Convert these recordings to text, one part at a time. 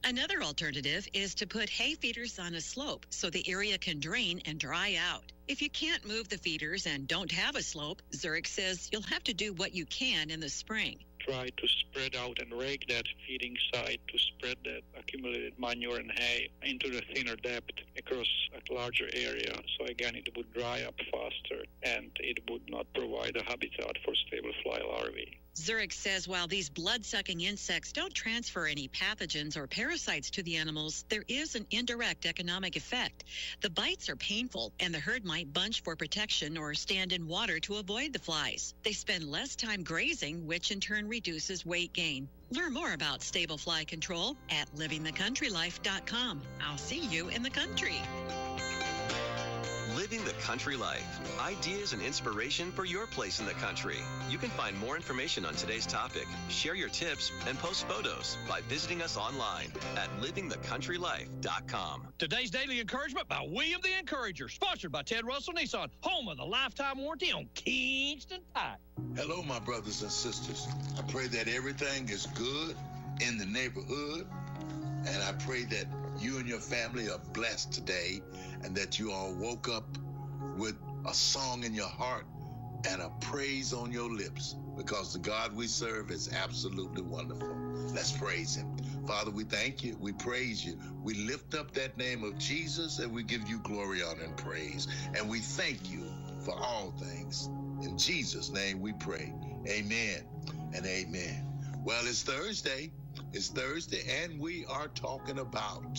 Another alternative is to put hay feeders on a slope so the area can drain and dry out. If you can't move the feeders and don't have a slope, Zurich says you'll have to do what you can in the spring. Try to spread out and rake that feeding site to spread that accumulated manure and hay into the thinner depth across a larger area. So again, it would dry up faster and it would not provide a habitat for stable fly larvae. Zurich says while these blood-sucking insects don't transfer any pathogens or parasites to the animals, there is an indirect economic effect. The bites are painful, and the herd might bunch for protection or stand in water to avoid the flies. They spend less time grazing, which in turn reduces weight gain. Learn more about stable fly control at livingthecountrylife.com. I'll see you in the country. Living the Country Life. Ideas and inspiration for your place in the country. You can find more information on today's topic, share your tips, and post photos by visiting us online at livingthecountrylife.com. Today's Daily Encouragement by William the Encourager, sponsored by Ted Russell Nissan, home of the lifetime warranty on Kingston Pike. Hello, my brothers and sisters. I pray that everything is good in the neighborhood, and I pray that you and your family are blessed today, and that you all woke up with a song in your heart and a praise on your lips, because the God we serve is absolutely wonderful. Let's praise him. Father, we thank you. We praise you. We lift up that name of Jesus, and we give you glory, honor, and praise. And we thank you for all things. In Jesus' name we pray. Amen and amen. Well, it's Thursday. It's Thursday, and we're talking about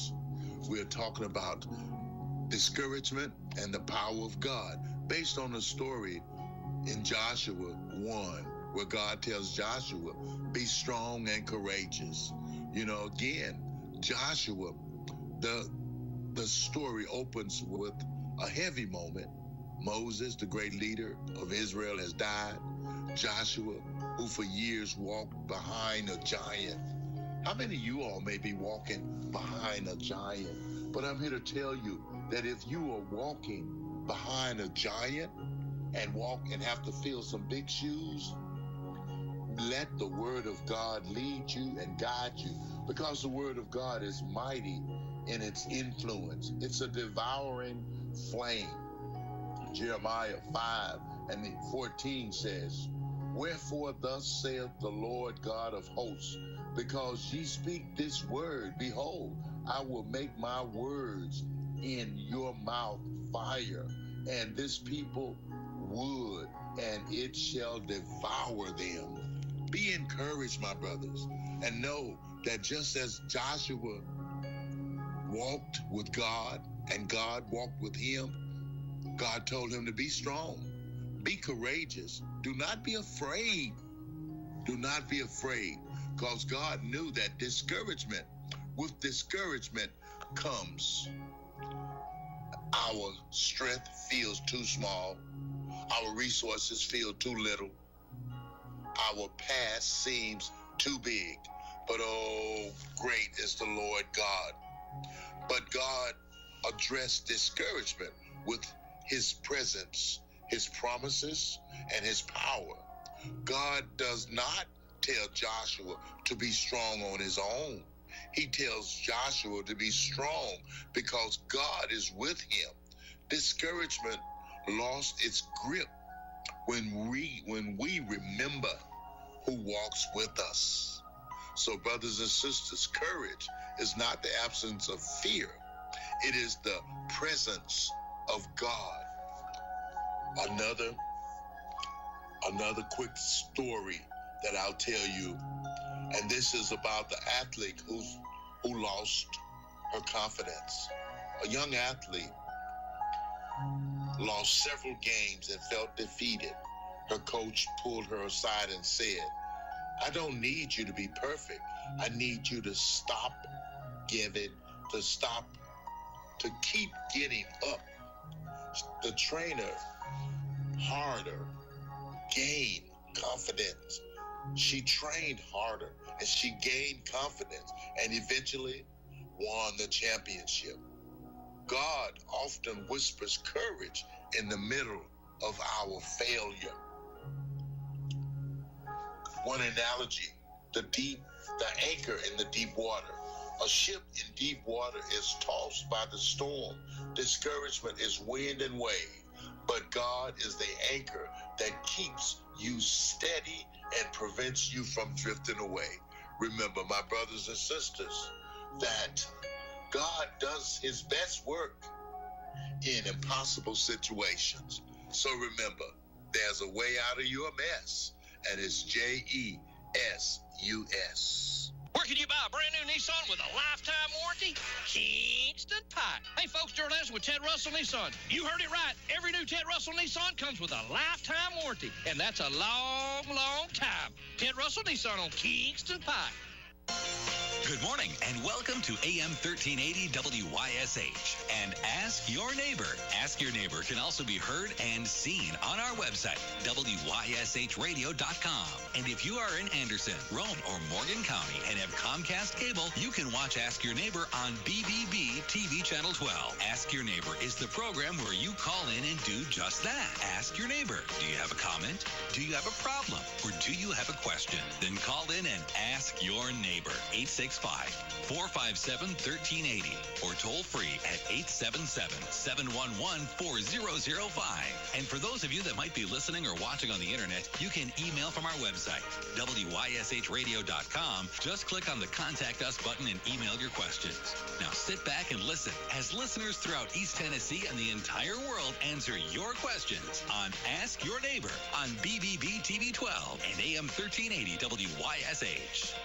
discouragement and the power of God, based on the story in Joshua 1, where God tells Joshua, be strong and courageous. You know, again, Joshua, the story opens with a heavy moment. Moses, the great leader of Israel, has died. Joshua, who for years walked behind a giant. How many of you all may be walking behind a giant? But I'm here to tell you that if you are walking behind a giant and have to fill some big shoes, let the word of God lead you and guide you, because the word of God is mighty in its influence. It's a devouring flame. Jeremiah 5:14 says, wherefore thus saith the Lord God of hosts, because ye speak this word, behold, I will make my words in your mouth fire, and this people wood, and it shall devour them. Be encouraged, my brothers, and know that just as Joshua walked with God and God walked with him, God told him to be strong, be courageous, do not be afraid. Do not be afraid, because God knew that with discouragement comes our strength feels too small, our resources feel too little, our past seems too big, but oh, great is the Lord God. But God addressed discouragement with his presence, his promises, and his power. God does not tell Joshua to be strong on his own. He tells Joshua to be strong because God is with him. Discouragement lost its grip when we remember who walks with us. So, brothers and sisters, courage is not the absence of fear. It is the presence of God. Another quick story that I'll tell you, and this is about the athlete who lost her confidence. A young athlete lost several games and felt defeated. Her coach pulled her aside and said, I don't need you to be perfect. I need you to stop giving, to keep getting up. The trainer harder, gained confidence. She trained harder and she gained confidence and eventually won the championship. God often whispers courage in the middle of our failure. One analogy, the anchor in the deep water. A ship in deep water is tossed by the storm. Discouragement is wind and wave. But God is the anchor that keeps you steady and prevents you from drifting away. Remember, my brothers and sisters, that God does his best work in impossible situations. So remember, there's a way out of your mess, and it's JESUS. Where can you buy a brand new Nissan with a lifetime warranty? Kingston Pike. Hey, folks, Gerald Anderson with Ted Russell Nissan. You heard it right. Every new Ted Russell Nissan comes with a lifetime warranty, and that's a long, long time. Ted Russell Nissan on Kingston Pike. Good morning and welcome to AM 1380 WYSH and Ask Your Neighbor. Ask Your Neighbor can also be heard and seen on our website, WYSHradio.com. And if you are in Anderson, Rome, or Morgan County and have Comcast cable, you can watch Ask Your Neighbor on BBB TV Channel 12. Ask Your Neighbor is the program where you call in and do just that. Ask Your Neighbor. Do you have a comment? Do you have a problem? Or do you have a question? Then call in and ask your neighbor. 865-457-1380 or toll free at 877-711-4005. And for those of you that might be listening or watching on the internet, you can email from our website, WYSHradio.com. Just click on the Contact Us button and email your questions. Now sit back and listen as listeners throughout East Tennessee and the entire world answer your questions on Ask Your Neighbor on BBB TV 12 and AM 1380 WYSH.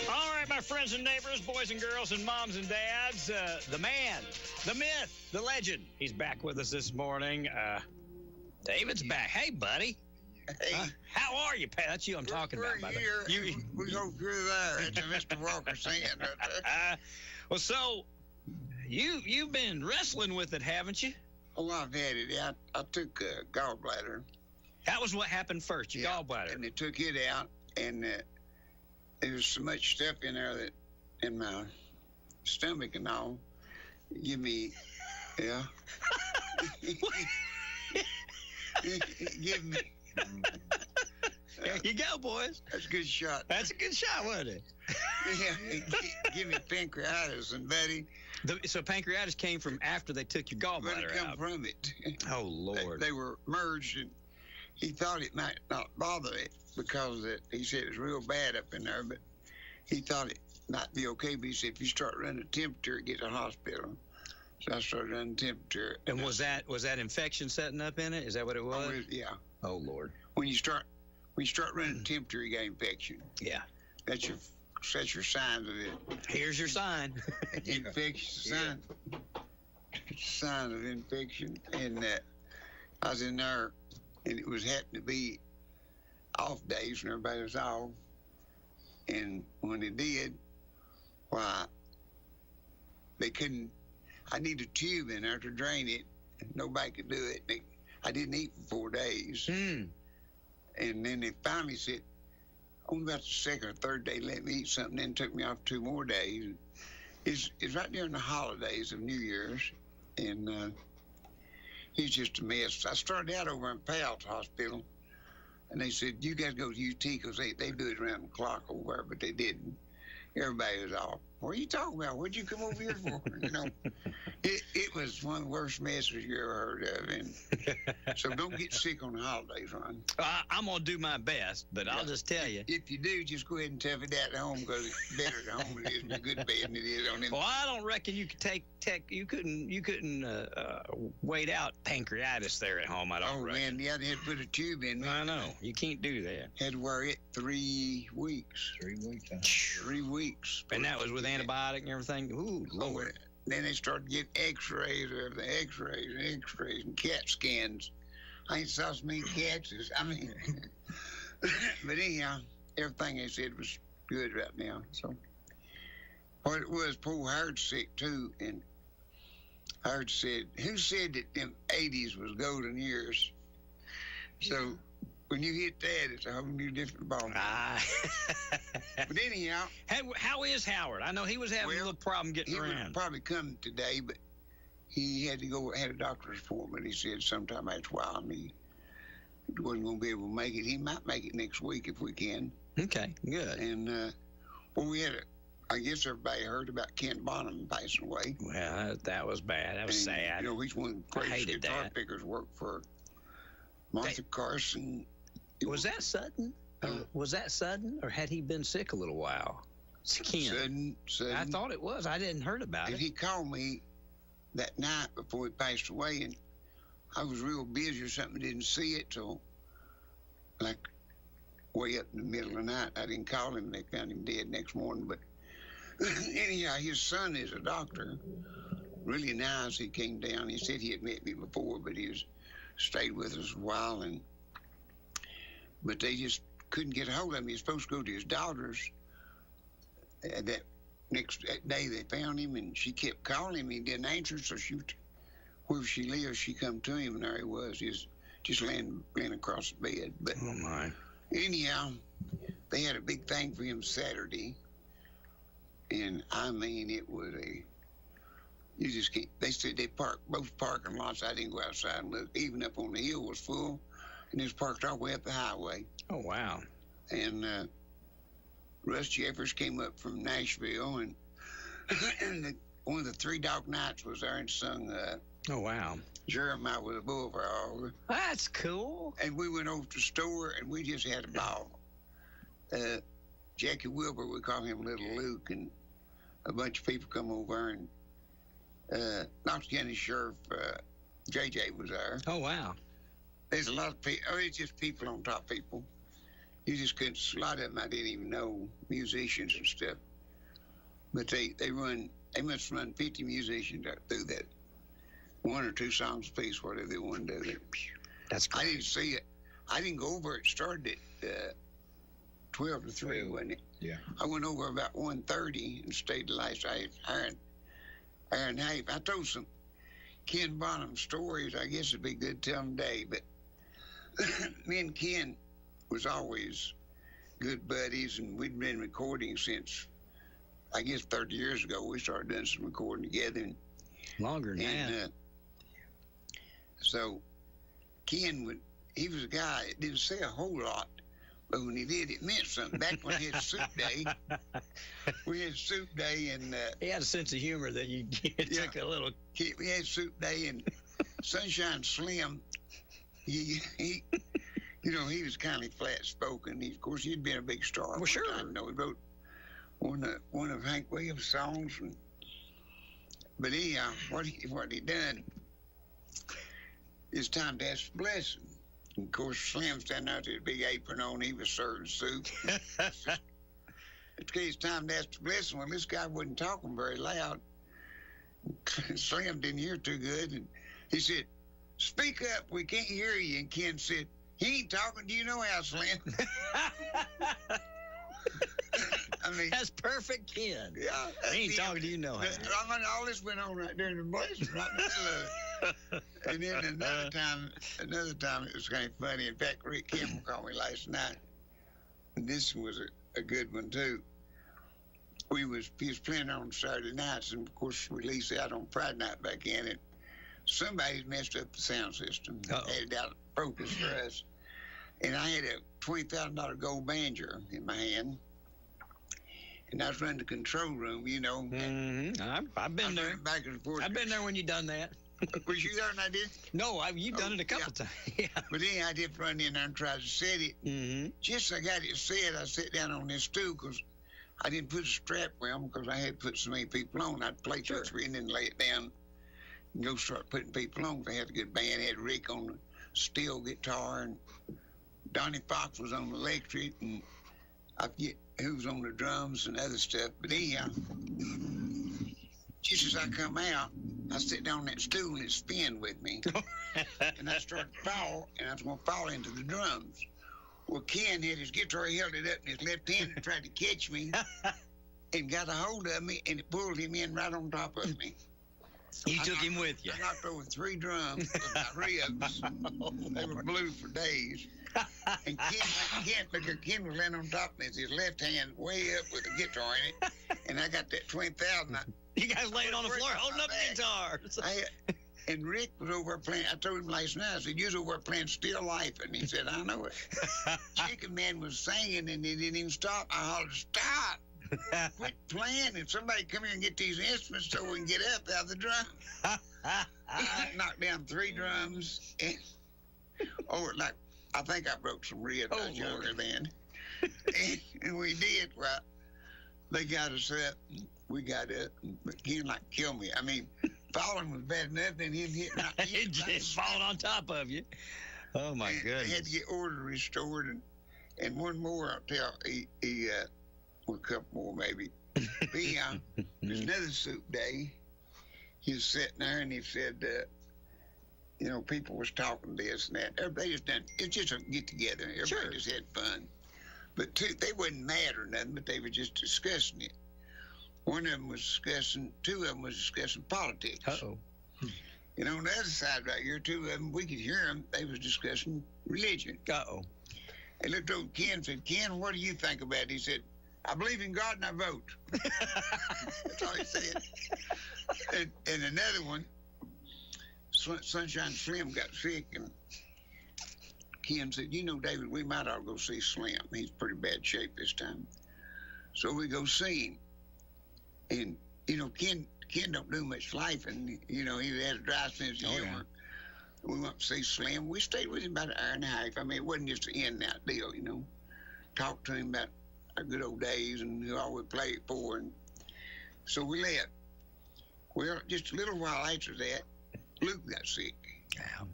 All right, my friends and neighbors, boys and girls, and moms and dads, the man, the myth, the legend. He's back with us this morning. David's back. Hey, buddy. Hey. How are you, Pat? That's you I'm talking about, by the way. We go through there. It's Mr. Walker singing right there. Well, so you've been wrestling with it, haven't you? Oh, I've had it. Yeah, I took a gallbladder. That was what happened first, your gallbladder. And they took it out, and there was so much stuff in there that in my stomach and all. Give me, yeah. Give me. There you go, boys. That's a good shot. That's a good shot, wasn't it? Yeah, give me pancreatitis, and buddy. So pancreatitis came from after they took your gallbladder But it come out. from it. Oh, Lord. They were merged, and he thought it might not bother it because he said it was real bad up in there, but he thought it might be okay. But he said if you start running temperature, get to the hospital. So I started running temperature. And was that infection setting up in it? Is that what it was? Yeah. Oh, Lord. When you start running temperature, you got infection. Yeah. That's your signs of it. Here's your sign. Infection sign of infection. And I was in there, and it was happened to be off days when everybody was off. And when they did, why, they couldn't. I needed a tube in there to drain it, and nobody could do it. I didn't eat for 4 days. And then they finally said, on about the second or third day, let me eat something, then took me off 2 more days. It's right during the holidays of New Year's, and it's just a mess. I started out over in Powell's Hospital, and they said, you guys go to UT, because they do it around the clock over there, but they didn't. Everybody was off. What are you talking about? What'd you come over here for? You know, it was one of the worst messes you ever heard of. And so don't get sick on the holidays, Ron. I'm going to do my best, but I'll just tell you. If you do, just go ahead and tough it out at home, because it's better at home than it is in a good bed than it is on them. Well, I don't reckon you could you couldn't wait out pancreatitis there at home. I don't reckon. Man, yeah, they had to put a tube in me. I know. You can't do that. Had to wear it 3 weeks. 3 weeks. 3 weeks. And that was with antibiotic and everything? Ooh, Lord. Then they started getting x-rays of the x-rays and CAT scans. I ain't saw so many cats. But anyhow, everything they said was good right now. So what it was, poor Howard's sick too, and Howard said, who said that them 80s was golden years? So when you hit that, it's a whole new different ball. But anyhow. How is Howard? I know he was having a little problem getting around. He would probably come today, but he had to go, had a doctor's appointment. He said sometime after a while, he wasn't going to be able to make it. He might make it next week if we can. Okay, good. And, well, I guess everybody heard about Ken Bonham passing away. Well, that was bad. That was sad. You know, he's one of the I greatest hated guitar that. pickers. Worked for Martha Carson. Was that sudden? Was that sudden, or had he been sick a little while? Ken. Sudden. I thought it was. I didn't heard about And it. he called me that night before he passed away, and I was real busy or something, didn't see it till like way up in the middle of the night. I didn't call him. They found him dead next morning. But anyhow, his son is a doctor. Really nice. He came down. He said he had met me before, but he stayed with us a while, but they just couldn't get a hold of him. He was supposed to go to his daughter's. That next day they found him, and she kept calling him. He didn't answer, so where she lives, she come to him, and there he was. He's just laying across the bed. But Oh my! anyhow, they had a big thing for him Saturday, and I mean, it was you just can't. They said they parked both parking lots. I didn't go outside and look. Even up on the hill was full, and it was parked all the way up the highway. Oh wow! And Russ Jeffers came up from Nashville, and one of the Three Dog Nights was there and sung Oh wow! Jeremiah with a Bull for all. That's cool. And we went over to the store, and we just had a ball. Jackie Wilbur, we call him Little Luke, and a bunch of people come over, and Knox County Sheriff JJ was there. Oh wow! There's a lot of people. Oh, it's just people on top people. You just couldn't. A lot of them I didn't even know, musicians and stuff. But they must run 50 musicians through that. One or two songs a piece, whatever they want to do. That's I great. didn't see it. I didn't go over it. Started at 12 to 3, wasn't it? Yeah. I went over about 1:30 and stayed the last hour and a half. I told some Ken Bonham stories. I guess it'd be good to tell them today. But me and Ken was always good buddies, and we'd been recording since, I guess, 30 years ago. We started doing some recording together. Longer than that. So Ken he was a guy that didn't say a whole lot, but when he did, it meant something. Back when we had soup day, and He had a sense of humor that you took a little. we had soup day, and Sunshine Slim, he he was kind of flat spoken. Of course, he'd been a big star. Well, sure. He wrote one of Hank Williams' songs, but anyhow, what he done, it's time to ask for blessing. And of course, Slim's standing out there with a big apron on. He was serving soup. It's time to ask for blessing. Well, this guy wasn't talking very loud. Slim didn't hear too good, and he said, "Speak up, we can't hear you." And Ken said, "He ain't talking to you no how, Slim." I mean, That's perfect, Ken. yeah. He ain't talking to you no how. I mean, all this went on right during the blessing, right in the middle of it. And then another time it was kind of funny. In fact, Rick Kimball called me last night. And this was a good one too. He was playing on Saturday nights, and of course we leased out on Friday night back in it. Somebody's messed up the sound system, added out focus for us. And I had a $20,000 gold banjo in my hand. And I was running the control room, Mm-hmm. I've been there. Back and forth. I've been there when you done that. Was you there and I did? No, you've done it a couple times. Yeah. But then I did run in there and try to set it. Mm-hmm. Just as I got it set, I sat down on this stool because I didn't put a strap around because I had put so many people on. I'd play 2 or 3 and then lay it down and go start putting people on. They had a good band. They had Rick on the steel guitar, and Donnie Fox was on the electric, and I forget who was on the drums and other stuff. But anyhow, just as I come out, I sit down on that stool and it spun with me. And I started to fall, and I was going to fall into the drums. Well, Ken had his guitar, he held it up in his left hand and tried to catch me and got a hold of me, and it pulled him in right on top of me. You took him with you. I knocked over 3 drums with my ribs. They were blue for days. And Ken was laying on top of me with his left hand way up with the guitar in it. And I got that 20,000. You guys laying on the floor holding up guitars. And Rick was over playing. I told him last night, I said, "You was over playing Still Life." And he said, "I know it." Chicken Man was singing and he didn't even stop. I hollered, "Stop!" quit playing and somebody come here and get these instruments so we can get up out of the drum. Knocked down 3 drums. And, like, I think I broke some ribs. I was younger then. and we did. Well, they got us up. We got up. But Ken, like, killed me. I mean, falling was bad enough, and him hitting my head. It just falling on top of you. Oh, my goodness. Had to get order restored. And one more, I'll tell, well, a couple more maybe. There's another soup day. He was sitting there and he said, people was talking this and that. Everybody just done, it's just a get together. Everybody just had fun. But they wasn't mad or nothing, but they were just discussing it. One of them was discussing, 2 of them was discussing politics. Uh-oh. And on the other side right here, 2 of them, we could hear them, they was discussing religion. Uh-oh. They looked over at Ken and said, Ken, what do you think about it? He said, I believe in God and I vote. That's all he said. And another one, Sunshine Slim got sick, and Ken said, David, we might ought to go see Slim. He's pretty bad shape this time. So we go see him. And, Ken don't do much life, and, he had a dry sense of humor. Yeah. We went to see Slim. We stayed with him about an hour and a half. I mean, it wasn't just an in-and-out deal, Talked to him about our good old days and who all we played for. And so we left. Well, just a little while after that, Luke got sick. Yeah.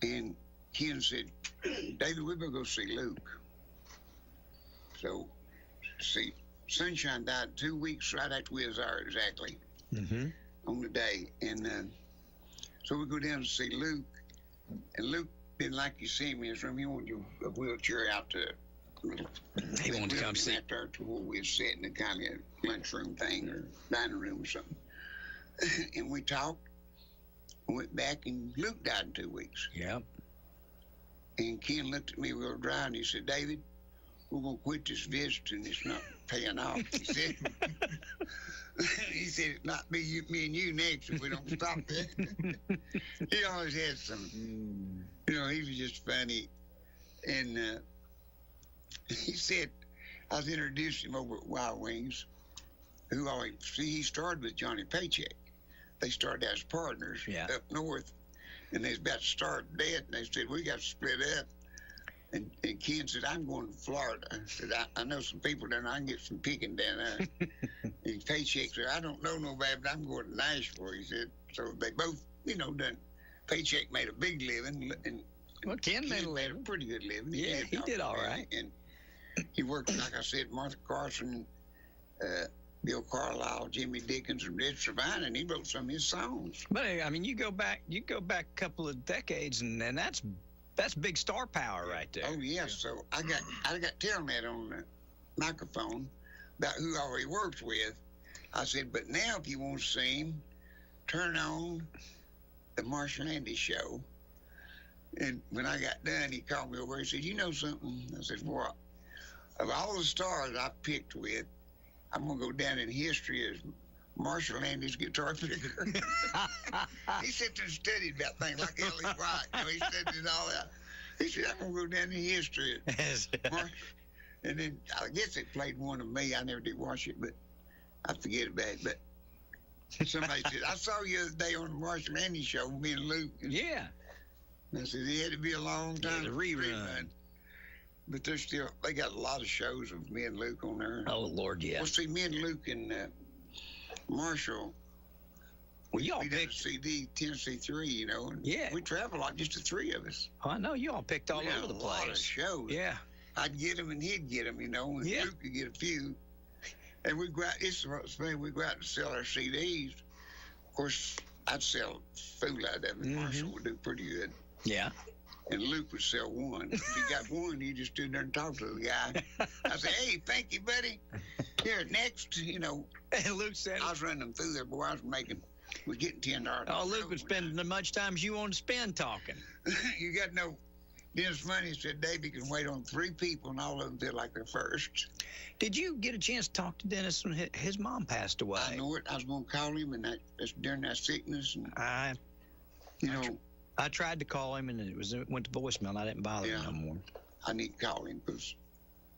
And Ken said, David, we better go see Luke. So, Sunshine died 2 weeks right after we was there exactly on the day. And so we go down to see Luke. And Luke didn't like you see me in his room. He wanted a wheelchair out to he wanted to come see. Out there to where we were sitting in kind of a lunchroom thing or dining room or something. And we talked, went back, and Luke died in 2 weeks. Yep. And Ken looked at me real dry, and he said, David, we're going to quit this visiting. It's not paying off. He said, it's not me and you next if we don't stop that. He always had some, he was just funny. And he said, I was introducing him over at Wild Wings, he started with Johnny Paycheck. They started as partners up north, and they was about to start dead, and they said, we got to split up. And Ken said, I'm going to Florida. I said, I know some people down there. I can get some picking down there. And Paycheck said, I don't know nobody, but I'm going to Nashville, he said. So they both, done. Paycheck made a big living, and Ken made a pretty good living. He did all right. And he worked, like I said, Martha Carson, Bill Carlisle, Jimmy Dickens, and Red Savine, and he wrote some of his songs. But I mean, you go back a couple of decades, and that's big star power right there. Oh yeah. So I got telling that on the microphone about who all he works with. I said, but now if you want to see him, turn on the Marshall Andy show. And when I got done, he called me over. He said, you know something? I said, what? Of all the stars I picked with, I'm going to go down in history as Marshall Andy's guitar picker. He sat there and studied about things like Ellie White. He studied it all out. He said, I'm going to go down in history. And then I guess they played one of me. I never did watch it, but I forget about it. But somebody said, I saw you the other day on the Marshall Andy show, me and Luke. Yeah. And I said, it had to be a long time. The rerun. But they got a lot of shows of me and Luke on there. Oh, Lord, yeah. Well, see, me and Luke and Marshall, we all did a CD, Tennessee 3, and we travel a lot, just the 3 of us. Oh, I know, you all picked all over the place. A lot of shows. Yeah. I'd get them and he'd get them, and Luke could get a few. And we'd go out, we'd go out and sell our CDs. Of course, I'd sell a fool out of it. Marshall would do pretty good. Yeah. And Luke would sell one. If he got one, he just stood there and talked to the guy. I said, hey, thank you, buddy. Here, next, And Luke said, I was running them through there, boy. I was getting $10. Oh, Luke was spending as much time as you wanted to spend talking. You got no Dennis Money said Davey can wait on 3 people, and all of them feel like they're first. Did you get a chance to talk to Dennis when his mom passed away? I know it. I was going to call him, and that's during that sickness. And, I tried to call him, and it went to voicemail. I didn't bother him no more. I need to call him because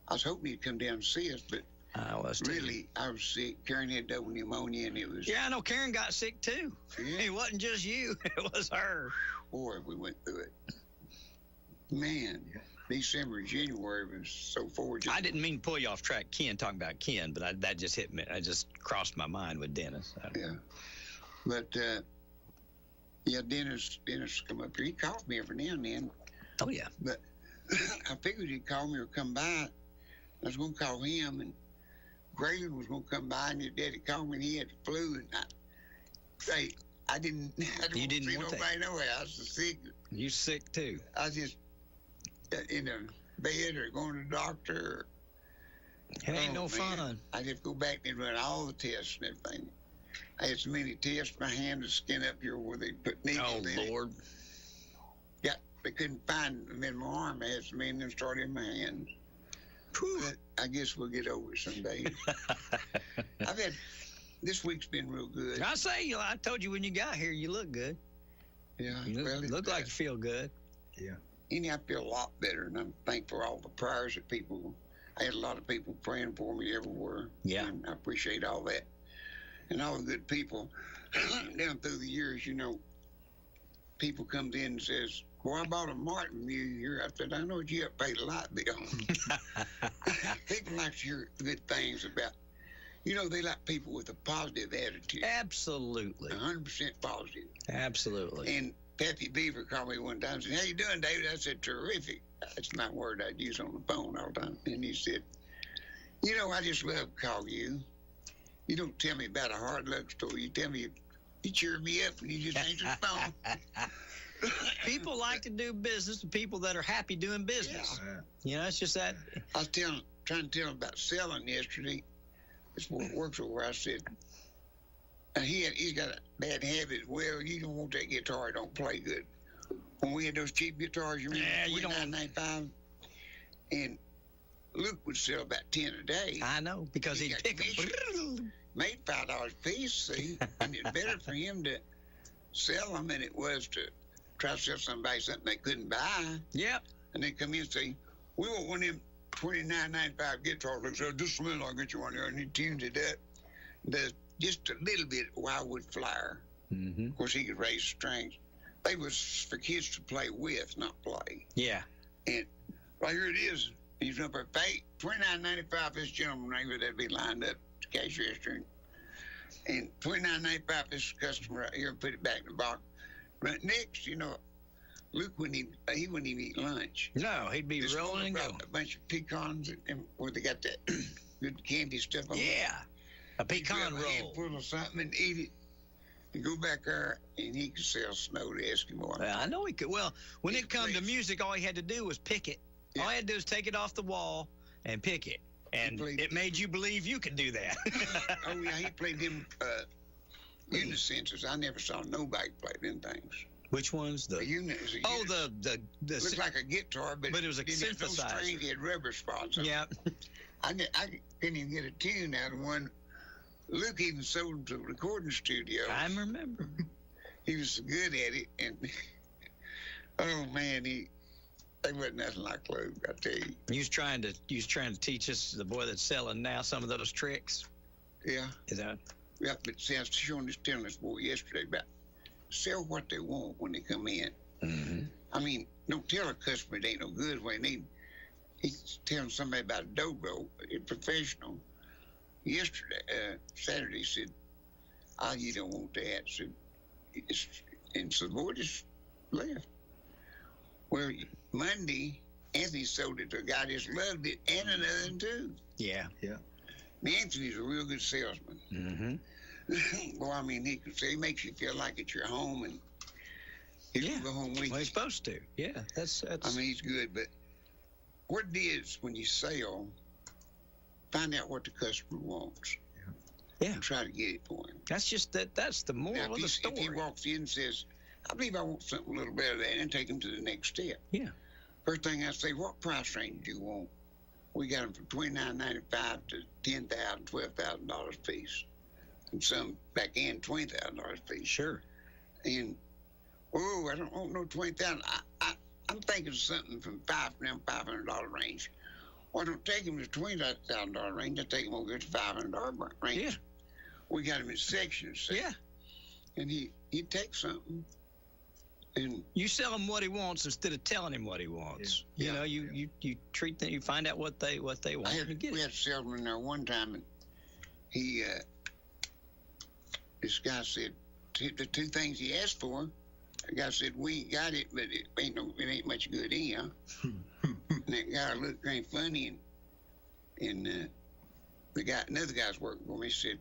I was hoping he'd come down and see us, but I was too. Really, I was sick. Karen had double pneumonia, and it was. Yeah, I know Karen got sick too. Yeah. It wasn't just you; it was her. Boy, we went through it. Man, December, January was so fortunate. I didn't mean to pull you off track, Ken, talking about Ken, but that just hit me. I just crossed my mind with Dennis. Yeah. But, Dennis come up here. He calls me every now and then. Oh, yeah. But I figured he'd call me or come by. I was going to call him, and Graylin was going to come by, and his daddy called me, and he had the flu. And I didn't You didn't see want nobody know I was sick. You sick too. I was just in a bed or going to the doctor. It ain't no fun. I just go back and run all the tests and everything. I had so many tests, my hand was skin up here where they put needles in it. Lord. Yeah, they couldn't find them in my arm. I had so many of them started in my hand. But I guess we'll get over it someday. This week's been real good. I told you when you got here, you look good. Yeah. You look like you feel good. Yeah. I feel a lot better, and I'm thankful for all the prayers that I had a lot of people praying for me everywhere. Yeah. And I appreciate all that. And all the good people down through the years, people comes in and says, "Boy, I bought a Martin Mule here." I said, "I know you have paid a light bill." People like to hear good things about, they like people with a positive attitude. Absolutely. 100% positive. Absolutely. And Peppy Beaver called me one time and said, "How you doing, David?" I said, "Terrific." That's my word I'd use on the phone all the time. And he said, "I just love to call you. You don't tell me about a hard luck story. You tell me you cheer me up when you just answer the phone." People like to do business with people that are happy doing business. Yeah. It's just that. I was trying to tell him about selling yesterday. This boy works over. I said, he's got a bad habit. Well, you don't want that guitar. It don't play good. When we had those cheap guitars, you remember? Yeah, you don't. $29.95. And Luke would sell about 10 a day. I know, because he'd pick them. Made $5 a piece, see? And it's better for him to sell them than it was to try to sell somebody something they couldn't buy. Yep. And they come in and say, "We want one of them $29.95 guitars." They say, "Just a minute, I'll get you one there." And he tuned it up. Does just a little bit of Wildwood Flyer. Mm-hmm. Of course, he could raise strings. They was for kids to play with, not play. Yeah. And right here it is. He's up at $29.95. This gentleman right here that'd be lined up to cash register. And $29.95. This customer right here, put it back in the box. But next, Luke wouldn't even eat lunch. No, he'd be rolling and going. A bunch of pecans and where they got that good candy stuff on. Yeah. A pecan roll. He'd full of something and eat it. And go back there, and he could sell snow to Eskimo. I know he could. Well, when it come to music, all he had to do was pick it. Yeah. All he had to do was take it off the wall and pick it. And it made you believe you could do that. Oh, yeah, he played them unisensors. I never saw nobody play them things. Which ones? The looked like a guitar, but it was a synthesizer. No string, it had rubber spots on Yeah. it. I couldn't even get a tune out of one. Luke even sold them to a recording studio. I remember. He was so good at it, and oh man, they wasn't nothing like Luke, I tell you. He was trying to teach us, the boy that's selling now, some of those tricks. Yeah. Is that? Yeah, but see, I was telling this boy yesterday about sell what they want when they come in. Mm-hmm. I mean, don't tell a customer it ain't no good when he's telling somebody about a dobro, a professional. Yesterday, Saturday, said, "Oh, you don't want that." Said, and so the boy just left. Well, Monday, Anthony sold it to a guy that just loved it, and another one too. Yeah. Yeah. And Anthony's a real good salesman. Mm-hmm. Well, I mean, he makes you feel like it's your home, and he'll go home with you. Well, he's supposed to. Yeah, that's. I mean, he's good, but what it is when you sell, find out what the customer wants. Yeah. And try to get it for him. That's the moral of the story. If he walks in and says, "I believe I want something a little better than that," and take him to the next step. Yeah. First thing I say, "What price range do you want?" We got them from $29.95 to $10,000, $12,000 a piece. And some back in $20,000 a piece. Sure. And I don't want no $20,000. I'm thinking of something from $500 range. Well, don't take him to the $20,000 range. I take him over to the $500 range. Yeah. We got him in sections. See? Yeah. And he'd take something. And you sell him what he wants instead of telling him what he wants. You know, you treat them. You find out what they want. We had a salesman there one time, and he this guy said the two things he asked for. The guy said, "We ain't got it, but it ain't much good anyhow." And that guy looked kind of funny, and another guy's working for me. He said,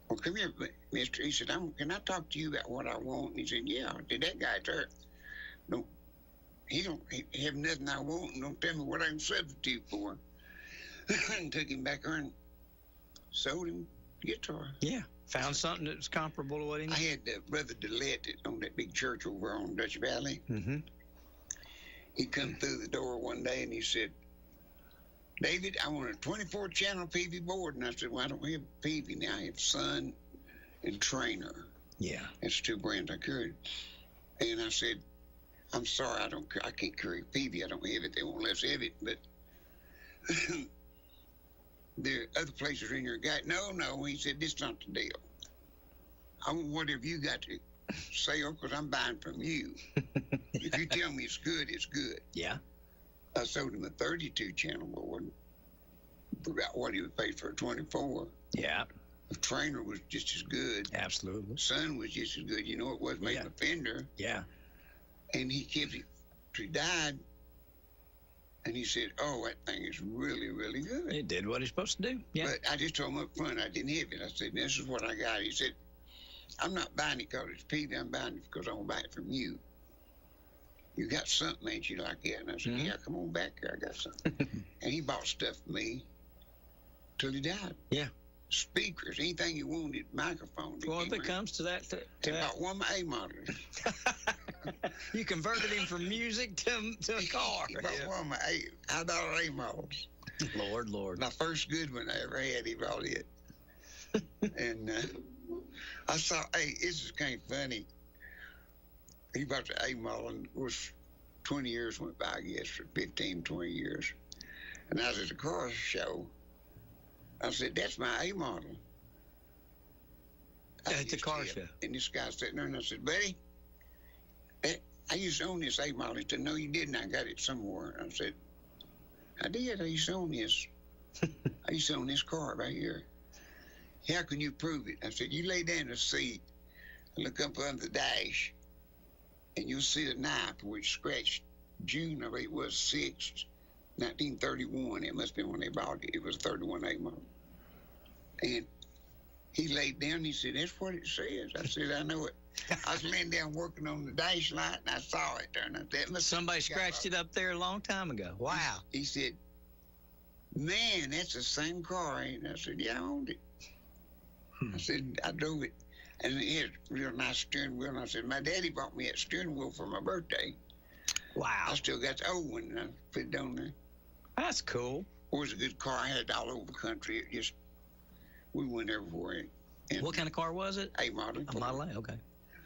"Well, come here, mister." He said, "Can I talk to you about what I want?" And he said, "Yeah." Did that guy there? He don't have nothing I want, and don't tell me what I can substitute for. And took him back there and sold him the guitar. Yeah, found something that was comparable to what he needed. I had Brother DeLette that owned that big church over on Dutch Valley. Mm-hmm. He come through the door one day and he said, "David, I want a 24-channel PV board." And I said, "Well, I don't have PV now. I have Sun and Trainer." Yeah. That's two brands I carried. And I said, "I'm sorry, I can't carry PV. I don't have it. They won't let us have it." But there are other places in your guy. No. He said, "This is not the deal. I want whatever you got to sell because I'm buying from you. If you tell me it's good, it's good." Yeah. I sold him a 32-channel board for about what he would pay for a 24. Yeah. The Trainer was just as good. Absolutely. Sun was just as good. You know, it was making a Fender. Yeah. And he kept it. He died. And he said, "Oh, that thing is really, really good." It did what it's supposed to do. Yeah. But I just told him up front I didn't have it. I said, "This is what I got." He said, "I'm not buying it because it's PV. I'm buying it because I want to buy it from you. You got something, ain't you, like that?" And I said, "Yeah, come on back here. I got something." And he bought stuff for me till he died. Yeah. Speakers, anything you wanted, microphones. Well, if it comes to that, he bought one of my A models. You converted him from music to a car. He bought one of my $1 A models. Lord. My first good one I ever had, he bought it. And I saw, this is kind of funny. He bought the A model, and it was 20 years went by, I guess, or 15, 20 years. And I was at the car show. I said, "That's my A model." At the car show. And this guy sitting there, and I said, "Buddy, I used to own this A model." He said, "No, you didn't. I got it somewhere." I said, "I did. I used to own this. I used to own this car right here." "How can you prove it?" I said, "You lay down in the seat and look up under the dash, and you'll see the knife which scratched June, I believe it was 6th, 1931. It must have been when they bought it. It was 31 A model. And he laid down and he said, "That's what it says." I said, "I know it." I was laying down working on the dash light and I saw it there. And I said, "Somebody scratched it up there a long time ago." Wow. He said, "Man, that's the same car, ain't it?" I said, "Yeah, I owned it." I said, "I drove it." And it had a real nice steering wheel. And I said, "My daddy bought me that steering wheel for my birthday." Wow. I still got the old one and I put it on there. That's cool. It was a good car. I had it all over the country. We went everywhere. And what kind of car was it? A model. A Model A, okay.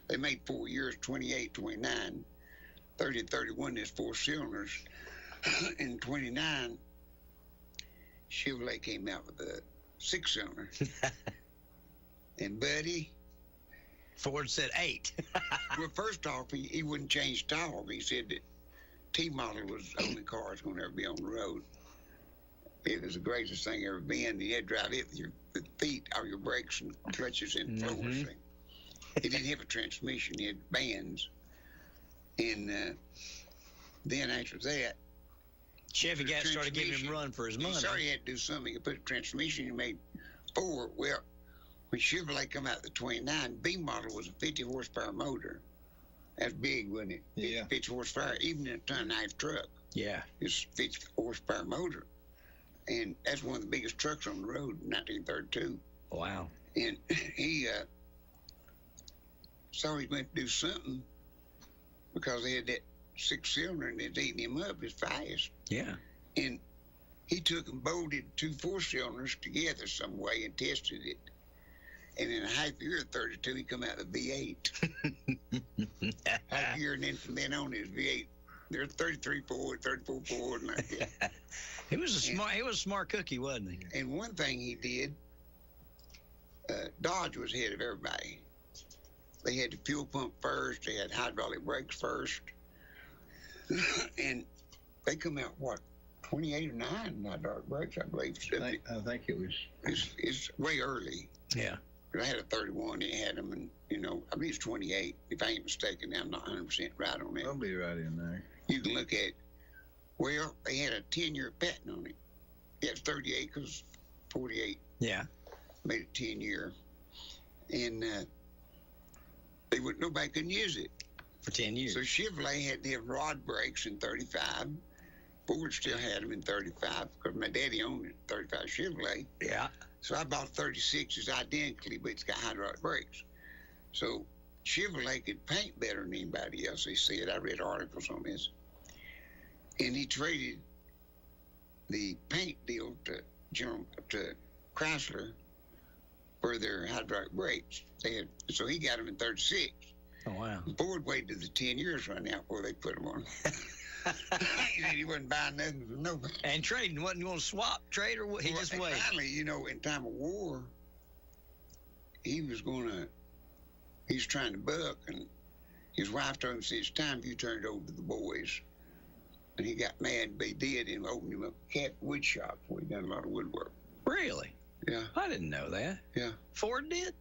They made 4 years, 28, 29, 30, and 31. There's 4 cylinders. In 29, Chevrolet came out with a 6-cylinder. And Buddy, Ford said 8. well, first off, he wouldn't change tall. He said that T-model was the only car that's going to ever be on the road. It was the greatest thing ever been. You had to drive it with your feet, all your brakes and clutches and floors. He didn't have a transmission. He had bands. And then after that, Chevy got started giving him a run for his money. He started had to do something. He put a transmission. He made 4. Well, when Chevrolet come out the 29, B model was a 50 horsepower motor. That's big, wasn't it? Yeah. 50 horsepower, even in a ton-and-a-half truck. Yeah. It's a 50 horsepower motor. And that's one of the biggest trucks on the road in 1932. Wow. And he saw he went to do something because they had that 6-cylinder and it's eating him up as fast. Yeah. And he took and bolted 2 4-cylinders together some way and tested it. And in a half year of 32, he come out with V8. Half year, and then from then on, his V8 They're 33 forward, 34 forward, like that. He was a smart cookie, wasn't he? And one thing he did, Dodge was ahead of everybody. They had the fuel pump first. They had hydraulic brakes first. And they come out, 28 or 9 hydraulic brakes, I believe. I think it was. It's way early. Yeah. I had a 31. They had them, and, I believe it's 28. If I ain't mistaken, I'm not 100% right on that. I'll be right in there. You can look at, they had a 10-year patent on it. It had 30 acres, 48. Yeah. Made it 10-year. And nobody couldn't use it. For 10 years. So Chevrolet had to have rod brakes in 35. Ford still had them in 35 because my daddy owned it, 35 Chevrolet. Yeah. So I bought 36s identically, but it's got hydraulic brakes. So Chevrolet could paint better than anybody else, they said. I read articles on this. And he traded the paint deal to Chrysler for their hydraulic brakes. So he got them in 36. Oh, wow. Ford waited till the 10 years run out before they put them on. He said he wasn't buying nothing from nobody. And trading, wasn't going to swap, trade, or what? He just waited. Finally, in time of war, he was trying to buck, and his wife told him, said, it's time you turned over to the boys. And he got mad, but he did, and opened him up a cat wood shop where he done a lot of woodwork. Really? Yeah. I didn't know that. Yeah. Ford did?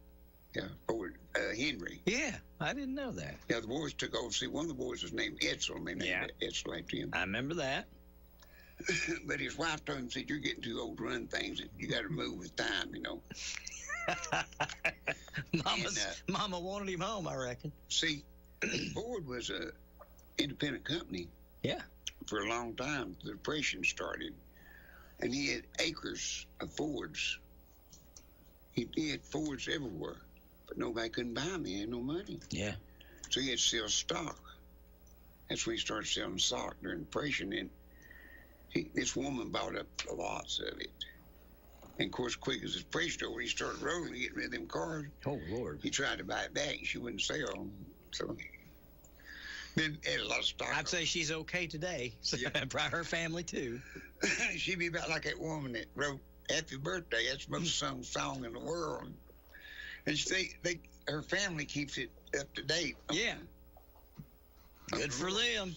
Yeah, Ford, Henry. Yeah, I didn't know that. Yeah, the boys took over. See, one of the boys was named Edsel, and they named Edsel after him. I remember that. But his wife told him, said, you're getting too old to run things, and you got to move with time, Mama wanted him home, I reckon. See, Ford was a independent company. Yeah. For a long time. The Depression started. And he had acres of Fords. He had Fords everywhere. But nobody couldn't buy them. He had no money. Yeah. So he had to sell stock. That's when he started selling stock during the Depression. And this woman bought up lots of it. And, of course, quick as the Depression over, he started rolling, getting rid of them cars. Oh, Lord. He tried to buy it back, and she wouldn't sell them. So then had a lot of stock. I'd say she's okay today. So probably her family, too. She'd be about like that woman that wrote Happy Birthday. That's the most sung song in the world. And her family keeps it up to date. Yeah. Good for them.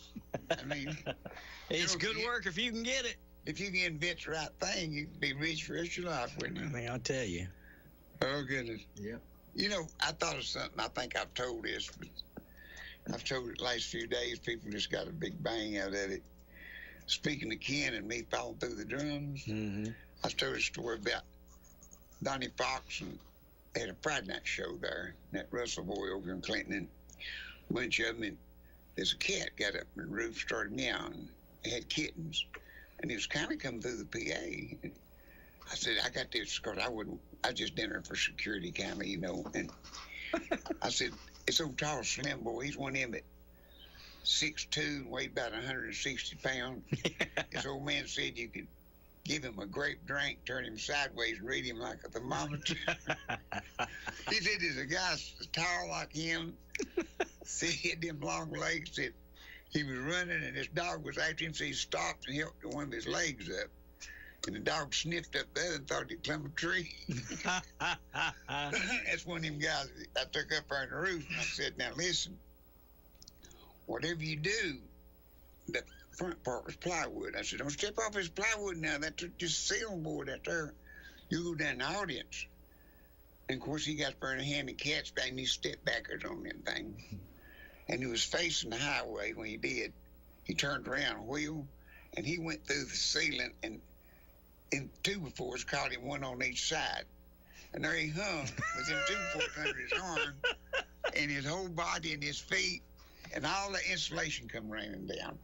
I mean, it's good work if you can get it. If you can invent the right thing, you can be rich for the rest of your life, wouldn't you? I mean, I'll tell you. Oh, goodness. Yeah. I thought of something. I think I've told this, but I've told it the last few days. People just got a big bang out of it. Speaking of Ken and me falling through the drums, I told a story about Donnie Fox, and they had a Friday night show there. That Russell boy over in Clinton, and a bunch of them, and there's a cat got up on the roof, started meowing. They had kittens, and it was kind of coming through the PA. And I said, I got this because I just did it for security, kind of, and I said, this old tall, slim boy, he's one of them that 6'2" and weighed about 160 pounds. This old man said you could give him a grape drink, turn him sideways, and read him like a thermometer. He said there's a guy tall like him, said he had them long legs, that he was running, and this dog was after him, so he stopped and helped one of his legs up. And the dog sniffed up there and thought he'd climb a tree. That's one of them guys I took up on the roof, and I said, now listen, whatever you do, the front part was plywood. I said, don't step off this plywood now. That's just a ceiling board out there. You go down the audience. And, of course, he got for a hand of cats back, and he stepped backwards on them thing. And he was facing the highway when he did. He turned around a wheel, and he went through the ceiling, and two befores caught him, one on each side. And there he hung with them two befores under his arm, and his whole body and his feet, and all the insulation come raining down.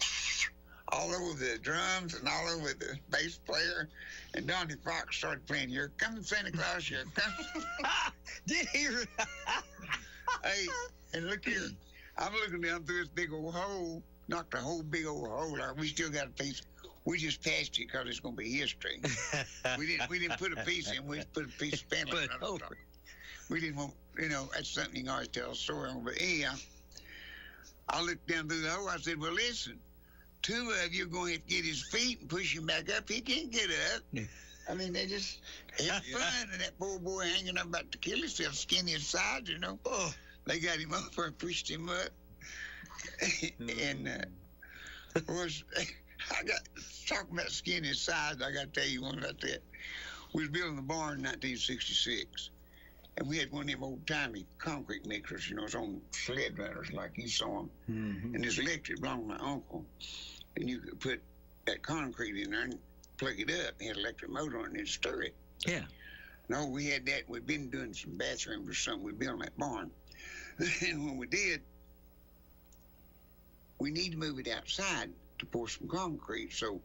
All over the drums and all over the bass player. And Donnie Fox started playing, Here Comes Santa Claus, Here Comes. Did he? Hey, and look here. I'm looking down through this big old hole, knocked a whole big old hole out. We still got a piece. We just passed it because it's going to be history. We didn't put a piece in. We just put a piece of panel right on top. We didn't want, that's something you can always tell a story on. But anyhow, I looked down through the hole. I said, well, listen, two of you are going to have to get his feet and push him back up. He can't get up. I mean, they just have fun, and that poor boy hanging up about to kill himself, skinny his sides, you know. Oh, they got him up and pushed him up. And, of course, I got talking about skinny his sides. I got to tell you one about that. We was building the barn in 1966, and we had one of them old-timey concrete mixers, you know, it's on sled runners like you saw them. Mm-hmm. And this electric belonged to my uncle, and you could put that concrete in there and plug it up. It had an electric motor on it and stir it. Yeah. No, we had that. We'd been doing some bathrooms or something. We built that barn. And when we did, we need to move it outside to pour some concrete. So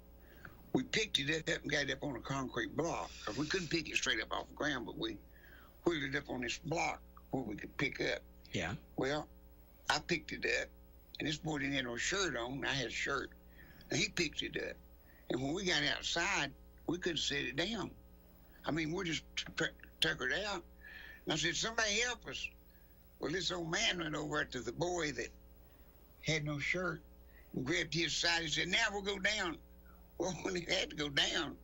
we picked it up and got it up on a concrete block. Because we couldn't pick it straight up off the ground, but we wheeled it up on this block where we could pick up. Yeah. Well, I picked it up, and this boy didn't have no shirt on. I had a shirt. And he picked it up. And when we got outside, we couldn't set it down. I mean, we're just tuckered out. And I said, somebody help us. Well, this old man went over to the boy that had no shirt and grabbed his side. He said, now we'll go down. Well, when it had to go down,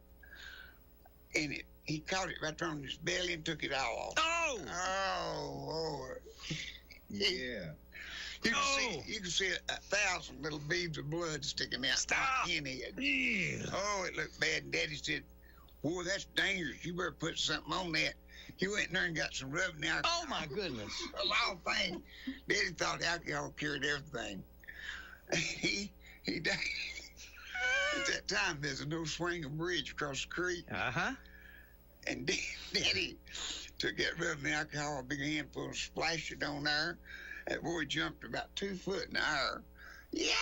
and he caught it right on his belly and took it all off. Oh! Oh, Lord. Yeah. You can see 1,000 little beads of blood sticking out. Stop. In it. Yeah. Oh, it looked bad. And Daddy said, boy, that's dangerous. You better put something on that. He went in there and got some rubbing alcohol. Oh, my goodness. A long thing. Daddy thought alcohol cured everything. He died. At that time, there's a no swinging bridge across the creek. Uh-huh. And Daddy took that rubbing alcohol, a big handful, and splashed it on there. That boy jumped about 2 foot in the air. Yeah!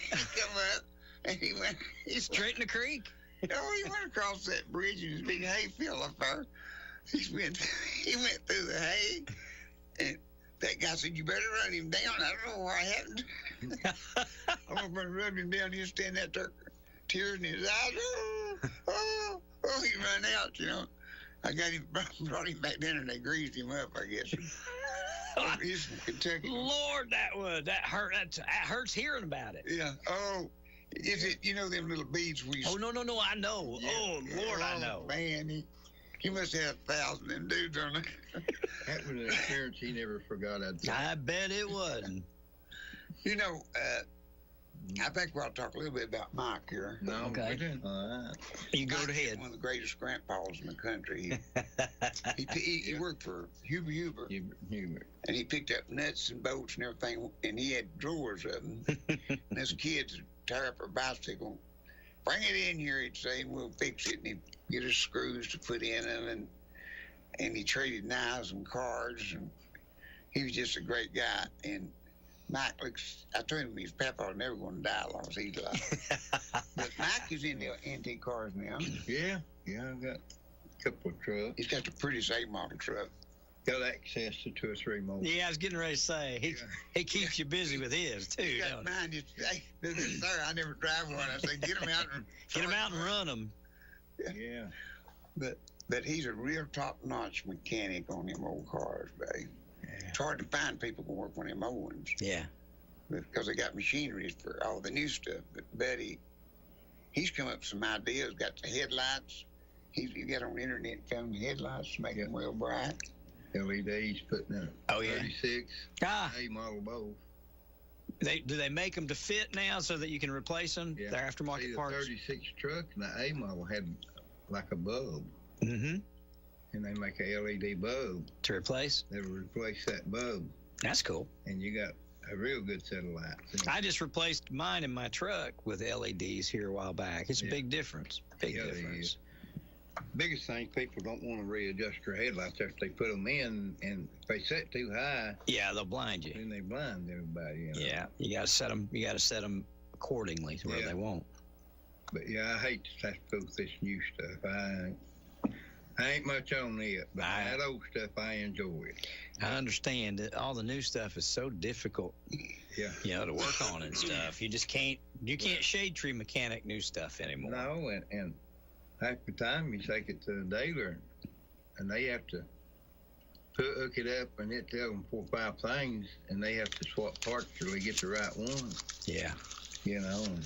He come up, and he went... Straight in the creek? Oh, he went across that bridge in his big hay field up there. He went through the hay, and that guy said, you better run him down. I don't know what happened. I'm going to rub him down. He'll stand out there, tears in his eyes. Oh, he ran out, you know. I got him, brought him back down, and they greased him up, I guess. He's from Kentucky. Lord, that hurts hearing about it. Yeah. Oh, is it, you know, them little beads we... Oh, no, I know. Yeah. Oh, Lord, I know. Man, he must have 1,000 of them dudes on there. That was an experience he never forgot. I bet it wasn't. You know, I think we'll talk a little bit about Mike here. No, okay. All right. You go ahead. One of the greatest grandpas in the country. He worked for Huber. And he picked up nuts and bolts and everything, and he had drawers of them. And as kids tear up a bicycle, bring it in here, he'd say, and we'll fix it. And he'd get his screws to put in them, and he traded knives and cars, and he was just a great guy. And Mike I told him his papa was never going to die as long as he's alive. But Mike is into antique cars now. Yeah, I've got a couple of trucks. He's got the prettiest A-model truck. Got access to 2 or 3 more. Yeah, I was getting ready to say, he keeps you busy with his, too. He got mine just today. Sir, I never drive one. I say, get him out and run them. Yeah. But he's a real top-notch mechanic on them old cars, babe. Yeah. It's hard to find people who work on them old ones. Yeah. Because they got machinery for all the new stuff. But Buddy, he's come up with some ideas, got the headlights. He got on the internet and found the headlights to make them real bright. LEDs putting in 36 A-model both. Do they make them to fit now so that you can replace them? Yeah. They're aftermarket parts? The 36 truck and the A-model had like a bulb. Mm-hmm. And they make a LED bulb. To replace? They would replace that bulb. That's cool. And you got a real good set of lights. I just replaced mine in my truck with LEDs here a while back. It's a big difference. Big difference. Biggest thing, people don't want to readjust their headlights after they put them in, and if they set too high, they'll blind you. Then they blind everybody. You know? Yeah, you got to set them accordingly to where they won't. But I hate to have to go with this new stuff. I ain't much on it, but that old stuff I enjoy it. I understand that all the new stuff is so difficult. Yeah, to work on and stuff. You just can't. You can't shade tree mechanic new stuff anymore. No, and half the time you take it to the dealer, and they have to hook it up, and it tell them 4 or 5 things, and they have to swap parts till they get the right one. Yeah. You know, and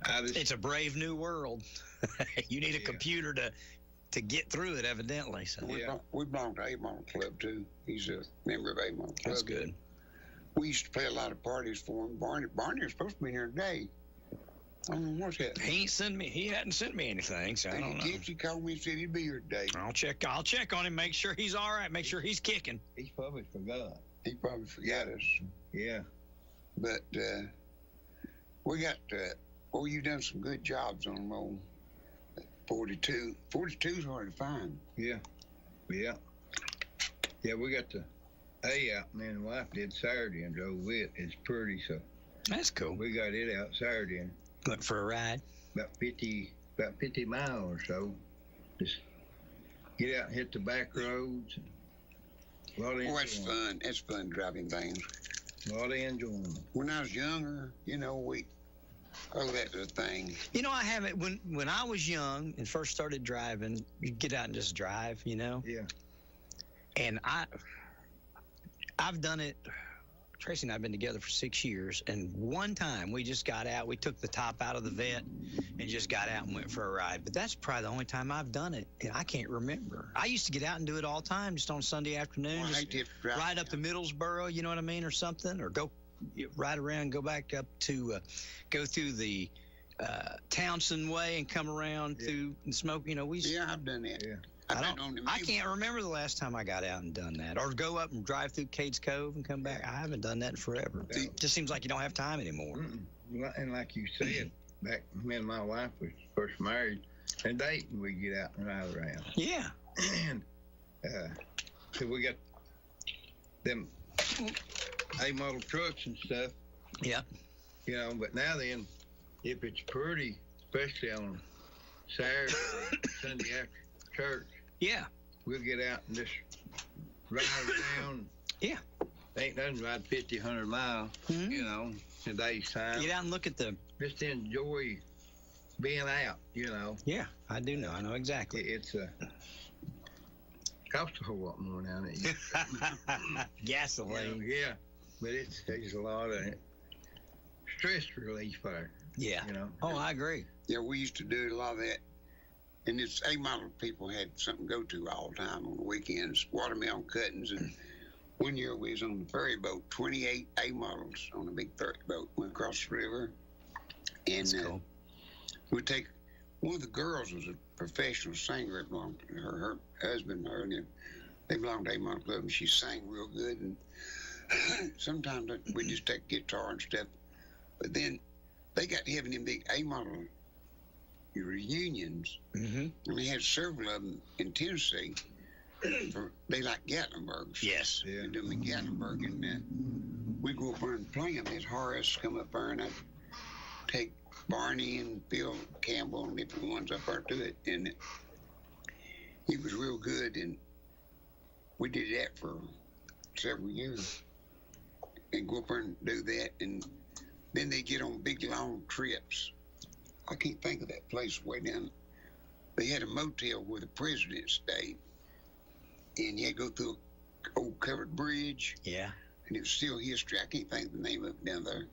It's a brave new world. You need a computer to get through it, evidently. So we belong to A-Model Club, too. He's a member of A-Model Club. That's good. We used to play a lot of parties for him. Barney was supposed to be here today. I don't know what's happening. He hadn't sent me anything, so I don't know. He called me and said he'd be here today. I'll check on him, make sure he's all right, make sure he's kicking. He's probably forgot. He probably forgot us. Yeah. But we got, you've done some good jobs on them old 42. 42's hard to find. Yeah. Yeah. Yeah, we got the A out, me and the wife did Saturday and drove it. It's pretty, so. That's cool. We got it out Saturday and went for a ride. About 50 miles or so. Just get out and hit the back roads. That's fun. It's fun driving things. A lot of enjoyment. When I was younger, we that was a thing. I haven't. When I was young and first started driving, you get out and just drive. Yeah. And I've done it. Tracy and I have been together for 6 years, and one time we just got out. We took the top out of the vet and just got out and went for a ride. But that's probably the only time I've done it, and I can't remember. I used to get out and do it all the time, just on Sunday afternoon, ride up to Middlesboro, you know what I mean, or something, or go ride around, go back up to, go through the Townsend Way and come around through and smoke. I've done that. Yeah. I can't remember the last time I got out and done that, or go up and drive through Cades Cove and come back. I haven't done that in forever. It just seems like you don't have time anymore. And like you said, back me and my wife was first married, and dating, we get out and ride around. Yeah. And so we got them A-model trucks and stuff. Yeah. But now then, if it's pretty, especially on Saturday, Sunday after church, yeah, we'll get out and just ride around. Yeah. Ain't nothing ride 50, 100 miles, in a day's time. Get out and look at just enjoy being out, Yeah, I do know. I know exactly. It's costs a whole lot more now than it used to. Gasoline. Yeah, but there's a lot of stress relief there. Yeah. Oh, I agree. Yeah, we used to do a lot of that. And it's A-model people had something to go to all the time on the weekends, watermelon cuttings. And one year we was on the ferry boat, 28 A-models on a big ferry boat, went across the river. And cool. we'd take, one of the girls was a professional singer. It belonged to her husband, they belonged to A-model Club, and she sang real good. And sometimes we just take guitar and stuff. But then they got to having them big A-model reunions, and they had several of them in Tennessee. They like Gatlinburgs. Yes. They do them in Gatlinburg, and we go up there and play them. There's Horace come up there, and I'd take Barney and Bill Campbell and different ones up there to it, and it was real good. And we did that for several years, and go up there and do that, and then they get on big long trips. I can't think of that place way down. They had a motel where the president stayed, and you had to go through an old covered bridge. Yeah. And it was still history. I can't think of the name of it down there.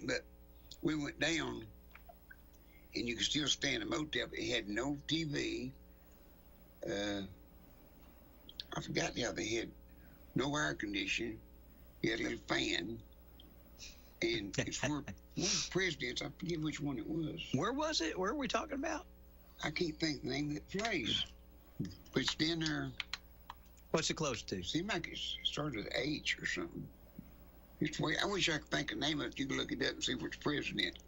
But we went down, and you could still stay in a motel, but it had no TV. I forgot how they had no air conditioning. You had a little fan. And it's where one of the presidents, I forget which one it was. Where was it? Where are we talking about? I can't think of the name of that place. But it's down there. What's it close to? Seemed like it started with H or something. I wish I could think of the name of it. You can look it up and see which president.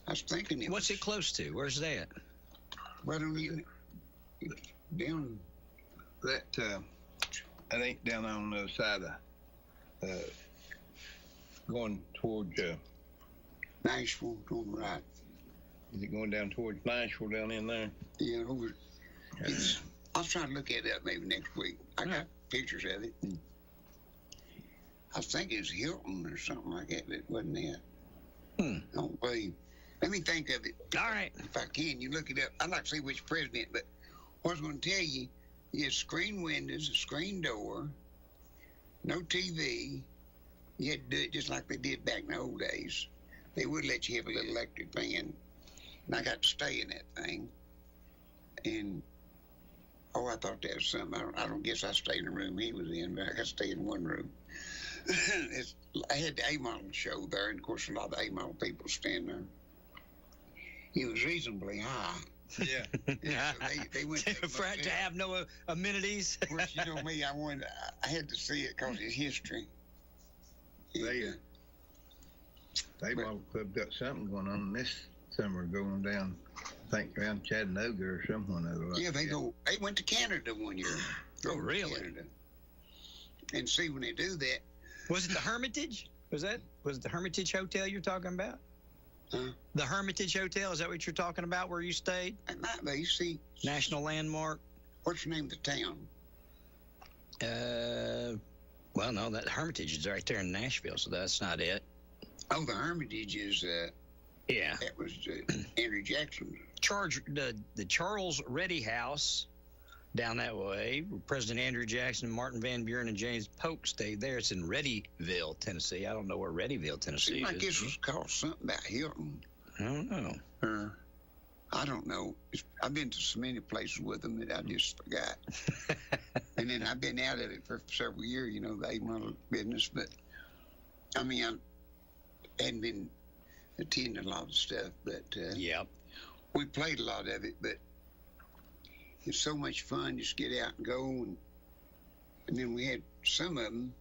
I was thinking it What's it close to? Where's that? Well, I don't even. Down. That, I think down on the other side of going towards Nashville, going right. Is it going down towards Nashville down in there? Yeah, over. I'll try to look at that maybe next week. I got pictures of it. I was thinking it was Hilton or something like that, but it wasn't that. Don't believe. Let me think of it. All right. If I can, you look it up. I'd like to see which president, but what I was going to tell you, you had screen windows, a screen door, no TV. You had to do it just like they did back in the old days. They would let you have a little electric fan And I got to stay in that thing. And, I thought that was something. I don't guess I stayed in the room he was in, but I got to stay in one room. I had the A-model show there, and of course a lot of A-model people stand there. It was reasonably high. Yeah. Yeah, so they went to have no amenities. Of course, you know me, I had to see it because it's history. They Model Club got something going on this summer going down, I think around Chattanooga or someone other. Yeah, they went to Canada one year. Oh, really? Canada. And see, when they do that. Was it the Hermitage? Was it the Hermitage Hotel you're talking about? Huh? The Hermitage Hotel, is that what you're talking about, where you stayed? It might be. See. National landmark? What's the name of the town? Well, no, that Hermitage is right there in Nashville, so that's not it. Oh, the Hermitage is, yeah. That was Andrew Jackson. The Charles Reddy House down that way. President Andrew Jackson, Martin Van Buren, and James Polk stayed there. It's in Readyville, Tennessee. I don't know where Readyville, Tennessee is. I guess it was called something about Hilton. I don't know. I don't know. I've been to so many places with them that I just forgot. And then I've been out of it for several years, the A-model business. But, I hadn't been attending a lot of stuff. But yep. We played a lot of it, but it's so much fun just get out and go. And then we had some of them,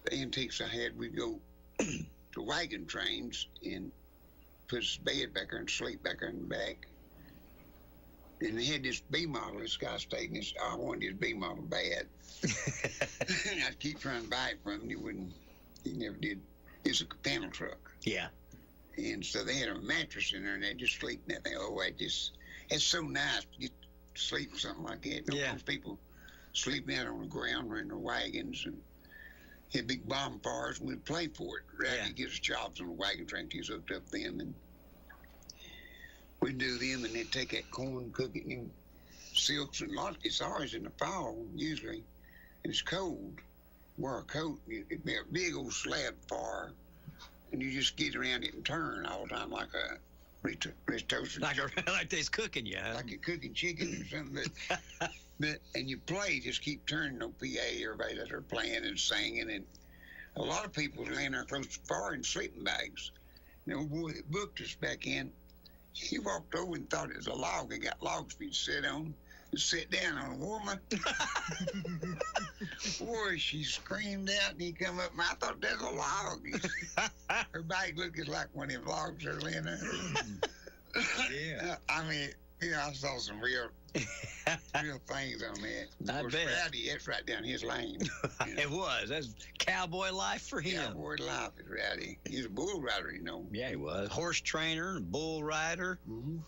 the antiques I had, we'd go to wagon trains and put his bed back there and sleep back there in the back. And they had this B model, this guy stayed in this, I wanted his B model bad. And I'd keep trying to buy it from him, he never did. It's a panel truck. Yeah. And so they had a mattress in there and they just sleep in that thing. It's so nice to get to sleep in something like that. Yeah. Most people sleeping out on the ground or in their wagons and had big bonfires and we'd play for it. Rowdy get us jobs on the wagon train. He's hooked up them and we'd do them and they'd take that corn, cook it in silks and it's always in the fall usually and it's cold. Wear a coat, it'd be a big old slab fire and you just get around it and turn all the time like a rich toaster. Like they's cooking you, huh? Like you're cooking chicken or something. But and you play, just keep turning on PA, everybody that are playing and singing. And a lot of people laying there close to the fire in sleeping bags. And the old boy that booked us back in, he walked over and thought it was a log. He got logs for you to sit on. Sit down on a woman. Boy, she screamed out and he come up and I thought that's a log. Her bag looked like one of them logs that are in there. Yeah. I saw some real things on that. Of course, Rowdy, that's right down his lane. It was. That's cowboy life for him. Cowboy life is Rowdy. He's a bull rider, Yeah, he was. Horse trainer, bull rider. Mm-hmm.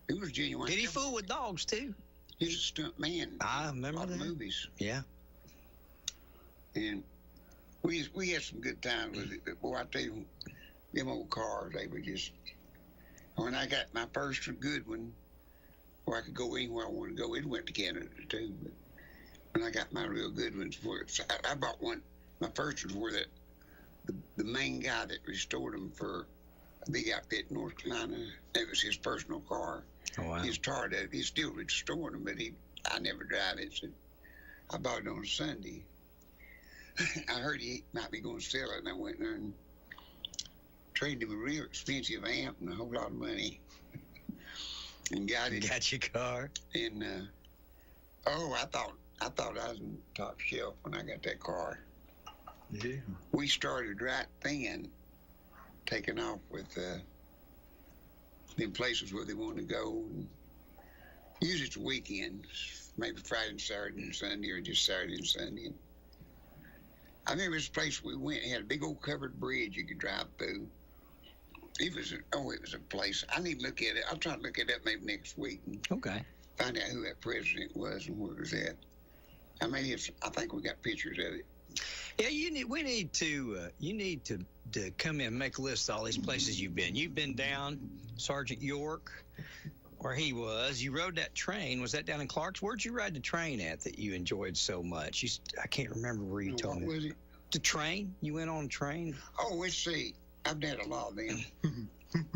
He was genuine. Did he fool with dogs, too? He's a stunt man. I remember that. A lot of movies. Yeah. And we had some good times with it. But boy, I tell you, them old cars, they were just. When I got my first good one, where I could go anywhere I wanted to go, it went to Canada too. But when I got my real good ones, I bought one. My first ones were the main guy that restored them for a big outfit in North Carolina. It was his personal car. Oh, wow. He's tired of it. He's still restoring them, but I never drive it. So I bought it on a Sunday. I heard he might be going to sell it, and I went there and traded him a real expensive amp and a whole lot of money. And got it. Got your car. And I thought I was in the top shelf when I got that car. Yeah. We started right then, taking off with them places where they wanted to go. And usually it's weekends, maybe Friday and Saturday and Sunday, or just Saturday and Sunday. I remember this place we went, it had a big old covered bridge you could drive through. It was a place. I need to look at it. I'll try to look it up maybe next week. And okay. Find out who that president was and where it was at. I think we got pictures of it. Yeah, you need to come in and make a list of all these places you've been. You've been down Sergeant York, where he was. You rode that train. Was that down in Clark's? Where'd you ride the train at that you enjoyed so much? I can't remember where you told me. What was it? The train? You went on a train? Oh, let's see. I've done a lot of them.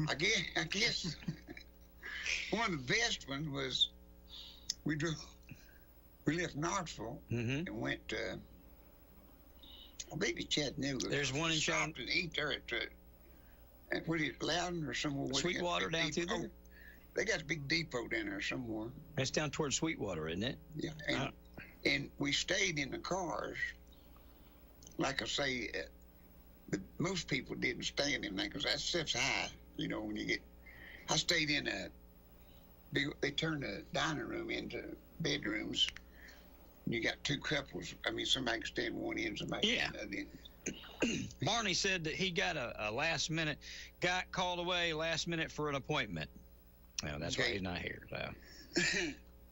I guess One of the best ones was we left Knoxville and went to, I believe it's Chattanooga. There's one in Chattanooga. And eat there at what is it, Loudon or somewhere? Sweetwater down through there? They got a big depot down there somewhere. That's down towards Sweetwater, isn't it? Yeah. And we stayed in the cars. Like I say, most people didn't stay in them because that stuff's high. You know, when you get, I stayed in they turned the dining room into bedrooms. You got two couples. I mean, somebody can stay in one end, somebody can stay in the other end. Barney said that he got a last minute, got called away last minute for an appointment. Well, that's why he's not here. So.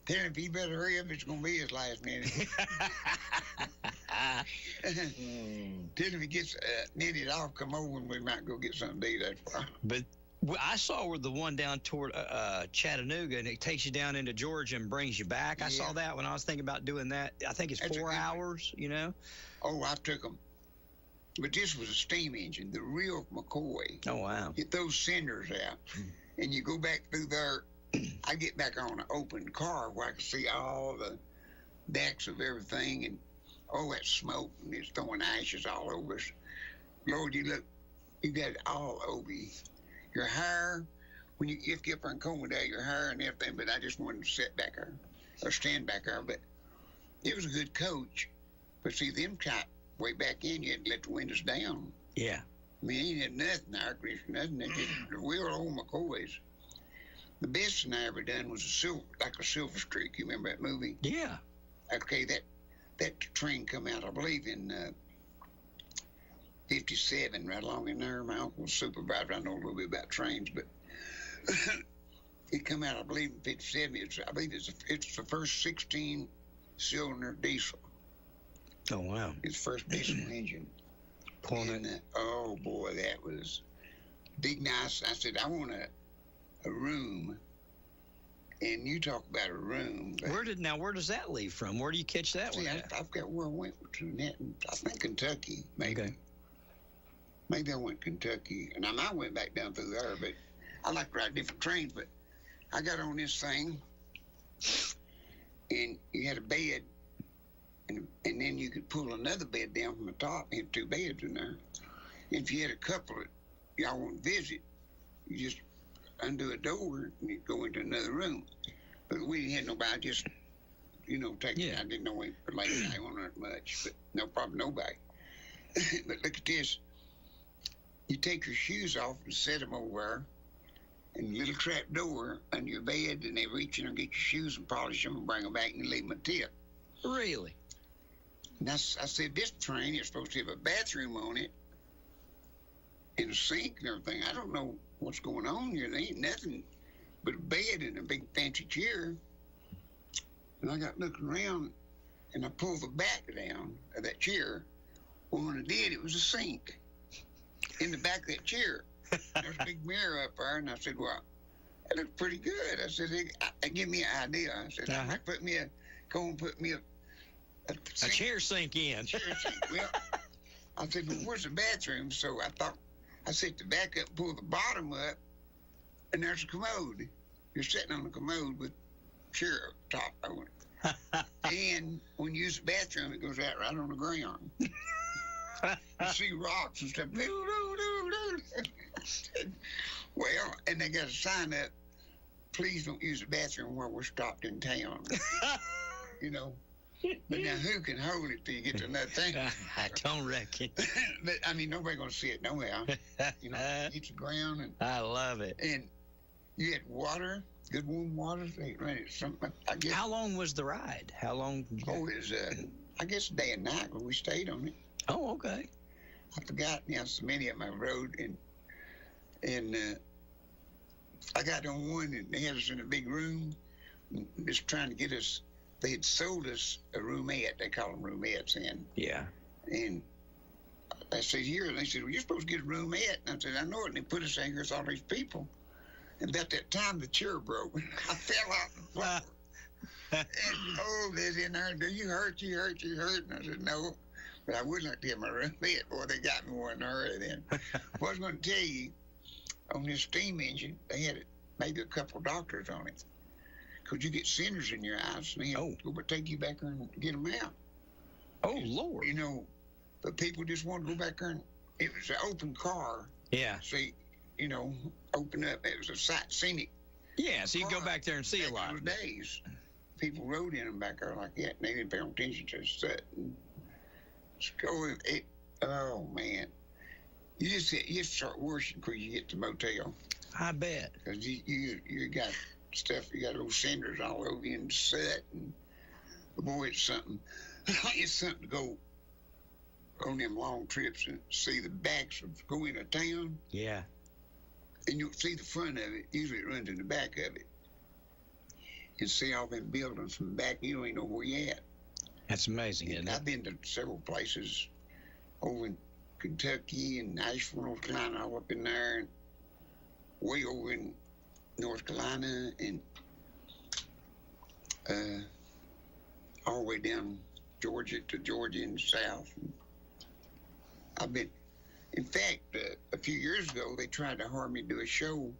Tell him if he better hurry up, it's going to be his last minute. Tell him if he gets knitted off, come over and we might go get something to eat. That's why. But I saw where the one down toward Chattanooga, and it takes you down into Georgia and brings you back. I saw that when I was thinking about doing that. I think it's 4 hours, you know? Oh, I took them. But this was a steam engine, the real McCoy. Oh, wow. Get those cinders out. And you go back through there. I get back on an open car where I can see all the decks of everything and all that smoke, and it's throwing ashes all over us. Lord, you got it all over you. Your hair, when you get up and comb it out, your hair and everything, but I just wanted to sit back there or stand back there. But it was a good coach. But see, them type way back in, you had to let the windows down. Yeah. I mean, ain't had nothing, air conditioning, nothing. They just the real old McCoys. The best thing I ever done was a silver streak. You remember that movie? Yeah. Okay, that train come out, I believe, in 57, right along in there. My uncle was supervisor. I know a little bit about trains, but it come out, I believe, in 57. I believe it's the first 16-cylinder diesel. Oh, wow. It's the first diesel engine. Oh, boy, that was big, nice. I said, I want a room. And you talk about a room. Where does that leave from? Where do you catch that one at? I forgot where I went to that. I think Kentucky, maybe. Okay. Maybe I went Kentucky. And I might went back down through there, but I like to ride different trains. But I got on this thing, and you had a bed, and then you could pull another bed down from the top. You had two beds in there. And if you had a couple that y'all want to visit, you just undo a door and you go into another room. But we didn't have nobody, just, take it. I didn't know I wanted much, but no problem, nobody. But look at this. You take your shoes off and set them over there, and a little trap door under your bed, and they reach in and get your shoes and polish them and bring them back and leave them a tip. Really? And I said, this train is supposed to have a bathroom on it and a sink and everything. I don't know what's going on here. There ain't nothing but a bed and a big fancy chair. And I got looking around, and I pulled the back down of that chair. Well, when I did, it was a sink in the back of that chair. There's a big mirror up there, and I said, well, that looks pretty good. I said, give me an idea. I said, put me a chair sink in. Chair sink. Well, I said, well, where's the bathroom? So I set the back up, pull the bottom up, and there's a commode. You're sitting on the commode with chair top on it. And when you use the bathroom, it goes out right on the ground. You see rocks and stuff. Well, and they got a sign up, please don't use the bathroom where we're stopped in town. But now who can hold it till you get to another thing? I don't reckon. But I mean, nobody's gonna see it nowhere. Hit the ground, and I love it. And you had water, good warm water. They ran it something. I guess. How long was the ride? How long? It was I guess day and night, but we stayed on it. Oh, okay. I forgot. So many of them I rode, and I got on one, and they had us in a big room, just trying to get us. They had sold us a roomette. They call them roomettes in. Yeah. And I said, here. And they said, well, you're supposed to get a roomette. And I said, I know it. And they put us in here with all these people. And about that time, the chair broke. I fell out the floor. And, they's in there. Do you hurt? You hurt? You hurt? And I said, no. But I would like to get my roomette. Boy, they got me one in a hurry then. What I was going to tell you, on this steam engine, they had maybe a couple of doctors on it. Because you get cinders in your eyes, and they have to go take you back there and get them out. Oh, Lord. You know, but people just want to go back there, and it was an open car. Yeah. See, you know, open up. It was a scenic. Yeah, so you go back there and see a lot. Those days, people rode in them back there like that, and they didn't pay attention to it. Oh, man. You just start worshiping because you get to the motel. I bet. Because you got stuff, you got those cinders all over you and soot, and boy, it's something. It's something to go on them long trips and see the backs of going to town. Yeah. And you'll see the front of it. Usually it runs in the back of it. And see all them buildings from the back. You don't even know where you at. That's amazing, isn't it? I've been to several places over in Kentucky and Nashville, North Carolina, all up in there, and way over in North Carolina, and all the way down Georgia to Georgia and south. And I've been, in fact, a few years ago, they tried to hire me to do a show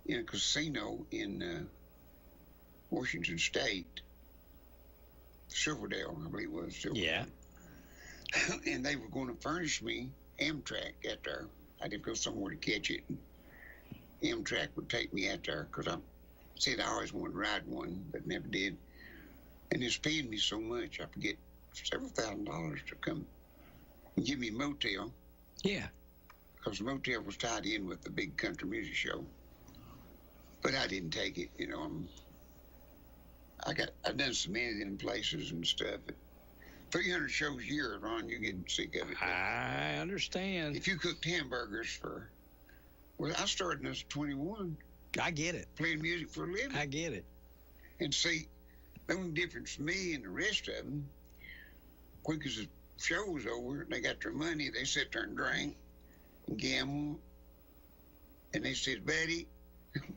in a casino in Washington State, Silverdale, I believe it was. Silverdale. Yeah. And they were going to furnish me Amtrak out there. I had to go somewhere to catch it. And Amtrak would take me out there because I said I always wanted to ride one, but never did. And it's paying me so much, I could get several $1,000s to come and give me a motel. Yeah. Because the motel was tied in with the big country music show. But I didn't take it, you know. I've done so many of them places and stuff. 300 shows a year, Ron, you're getting sick of it. I understand. If you cooked hamburgers well, I started when I was 21. I get it. Playing music for a living. I get it. And see, the only difference for me and the rest of them, quick as the show was over, and they got their money, they sit there and drink and gamble. And they said, Betty,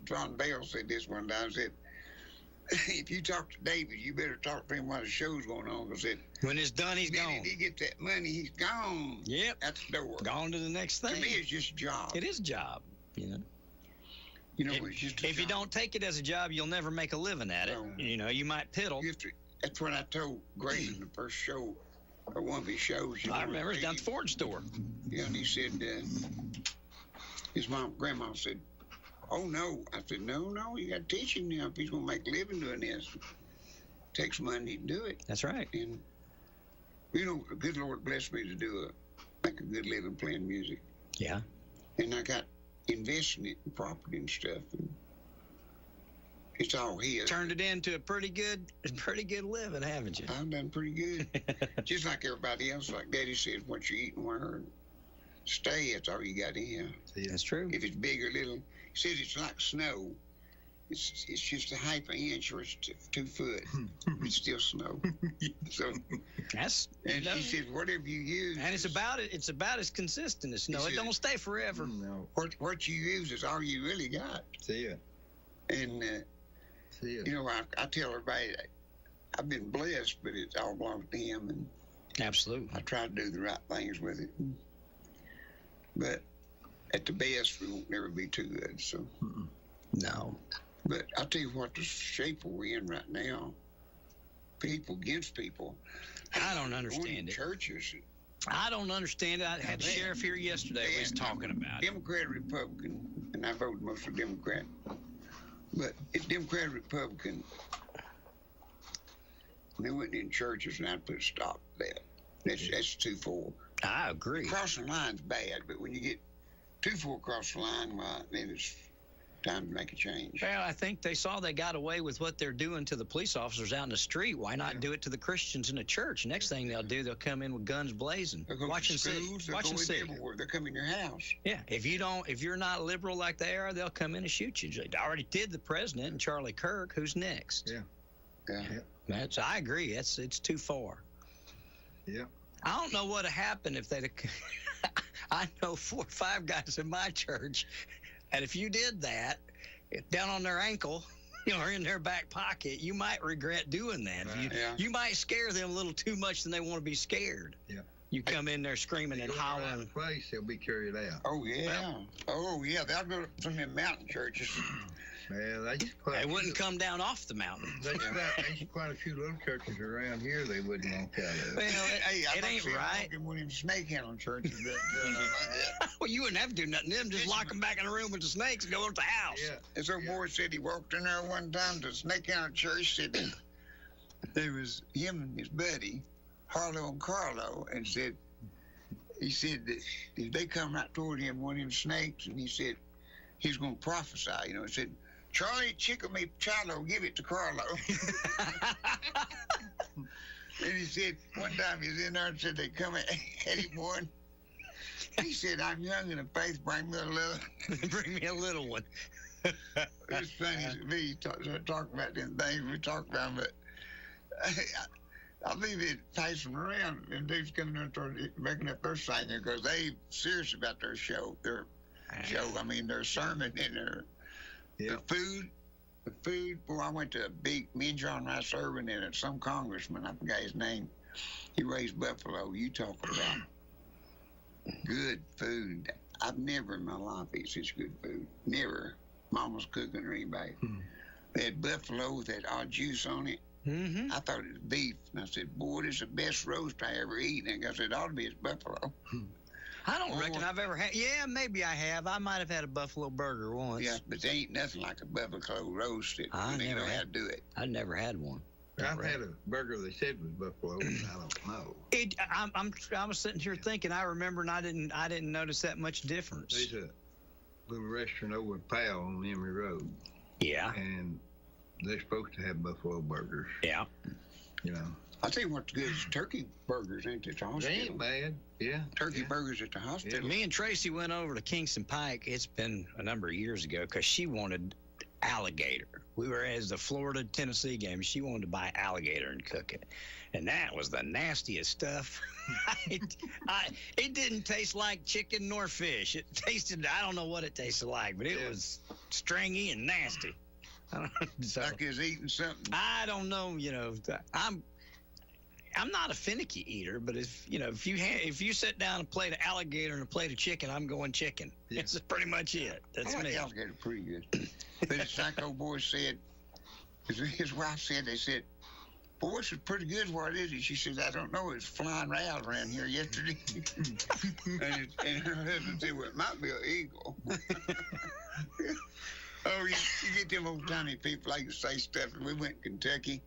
John Bell said this one time, said, if you talk to David, you better talk to him while the show's going on. Because when it's done, he's gone. He gets that money, he's gone. Yep. At the door. Gone to the next thing. To me, it's just a job. It is a job, you know. You know, it's just a if job. you don't take it as a job, you'll never make a living at it. No. You know, you might piddle. That's what I told Grayson the first show, or one of his shows. I remember it's down at the Ford store. Yeah, and he said, his grandma said, oh, no. I said, no, you got to teach him now if he's going to make a living doing this. Takes money to do it. That's right. And, you know, the good Lord blessed me to make a good living playing music. Yeah. And I got investing it in property and stuff. And it's all his. Turned it into a pretty good living, haven't you? I've done pretty good. Just like everybody else, like Daddy says, what you eat and where and stay, that's all you got in. That's true. If it's big or little. He says it's like snow. It's just a half an inch or it's 2 foot. It's still snow. So and she says whatever you use. And it's about as consistent as snow. It don't stay forever. No. What you use is all you really got. See it. And you know, I tell everybody I've been blessed, but it all belongs to him, and absolutely. I try to do the right things with it. But at the best, we won't never be too good. So no. But I'll tell you what, the shape we're in right now, people against people. I don't understand it. Churches. I don't understand it. I had the sheriff here yesterday. We was talking about it. Democrat, Republican, and I voted mostly Democrat. But it's Democrat, Republican. And they went in churches, and I put a stop to that. That's 2-4. I agree. Crossing the line's bad, but when you get 2-4 across the line, well, then it's time to make a change. Well, I think they saw they got away with what they're doing to the police officers out in the street. Why not do it to the Christians in the church? Next thing they'll do, they'll come in with guns blazing. Watch and see. Watch and see. Everywhere. They'll come in your house. Yeah, if you're not liberal like they are, they'll come in and shoot you. They already did the president and Charlie Kirk. Who's next? Yeah. I agree. It's too far. Yeah. I don't know what would happen if they'd. I know 4 or 5 guys in my church, and if you did that, down on their ankle, or in their back pocket, you might regret doing that. You might scare them a little too much than they want to be scared. Yeah. You come in there screaming and hollering. Place, they'll be carried out. Oh yeah. They'll go from them mountain churches. Man, They wouldn't come down off the mountain. There's quite a few little churches around here they wouldn't walk out of. Well, Hey, it ain't right. One of them snake handling churches. Well, you wouldn't have to do nothing to them. Just lock them back in the room with the snakes and go to the house. Yeah. This old boy said he walked in there one time to snake handling church. Said there was him and his buddy, Harlow and Carlo, and he said that if they come right toward him, one of them snakes, and he said he's going to prophesy. He said, Charlie, chicken me Charlo, give it to Carlo. And he said, one time he was in there and said they come at him one. He said, I'm young in the faith, bring me a little. Bring me a little one. It's funny to me, talking about them things we talk about, but I believe it passed them around, and dudes coming in and started making up their singing because they serious about their show, their sermon and their food. The food, boy, I went to a big me and John Rice serving and some congressman, I forgot his name. He raised buffalo. You talk about good food. I've never in my life eaten such good food. Never. Mama's cooking or anybody. They had buffalo with that odd juice on it. Mm-hmm. I thought it was beef. And I said, boy, this is the best roast I ever eaten. And I said, it ought to be buffalo. I don't reckon I've ever had. Yeah, maybe I have. I might have had a buffalo burger once. Yeah, but there ain't nothing like a buffalo roast. I never know how to do it. I never had one. I've had a burger they said was buffalo, and I don't know. I was sitting here thinking. I remember, and I didn't notice that much difference. There's a little restaurant over at Powell on Emory Road. Yeah. And they're supposed to have buffalo burgers. Yeah. I'll tell you what's good is turkey burgers, ain't it, at the hospital? They ain't bad. Yeah. Turkey burgers at the hospital. Me and Tracy went over to Kingston Pike. It's been a number of years ago because she wanted alligator. We were at the Florida-Tennessee game. She wanted to buy alligator and cook it. And that was the nastiest stuff. It didn't taste like chicken nor fish. It tasted, I don't know what it tasted like, but it was stringy and nasty. Like he was eating something. I don't know, I'm not a finicky eater, but if you sit down a plate of alligator and a plate of chicken, I'm going chicken. Yeah. That's pretty much it. That's I like me. Alligator pretty good. But it's like old boy said, his wife said, they said, boy, this is pretty good. What is it? She said, I don't know. It's flying around here yesterday. and her husband said, well, it might be an eagle. Oh, you get them old tiny people like to say stuff. We went to Kentucky.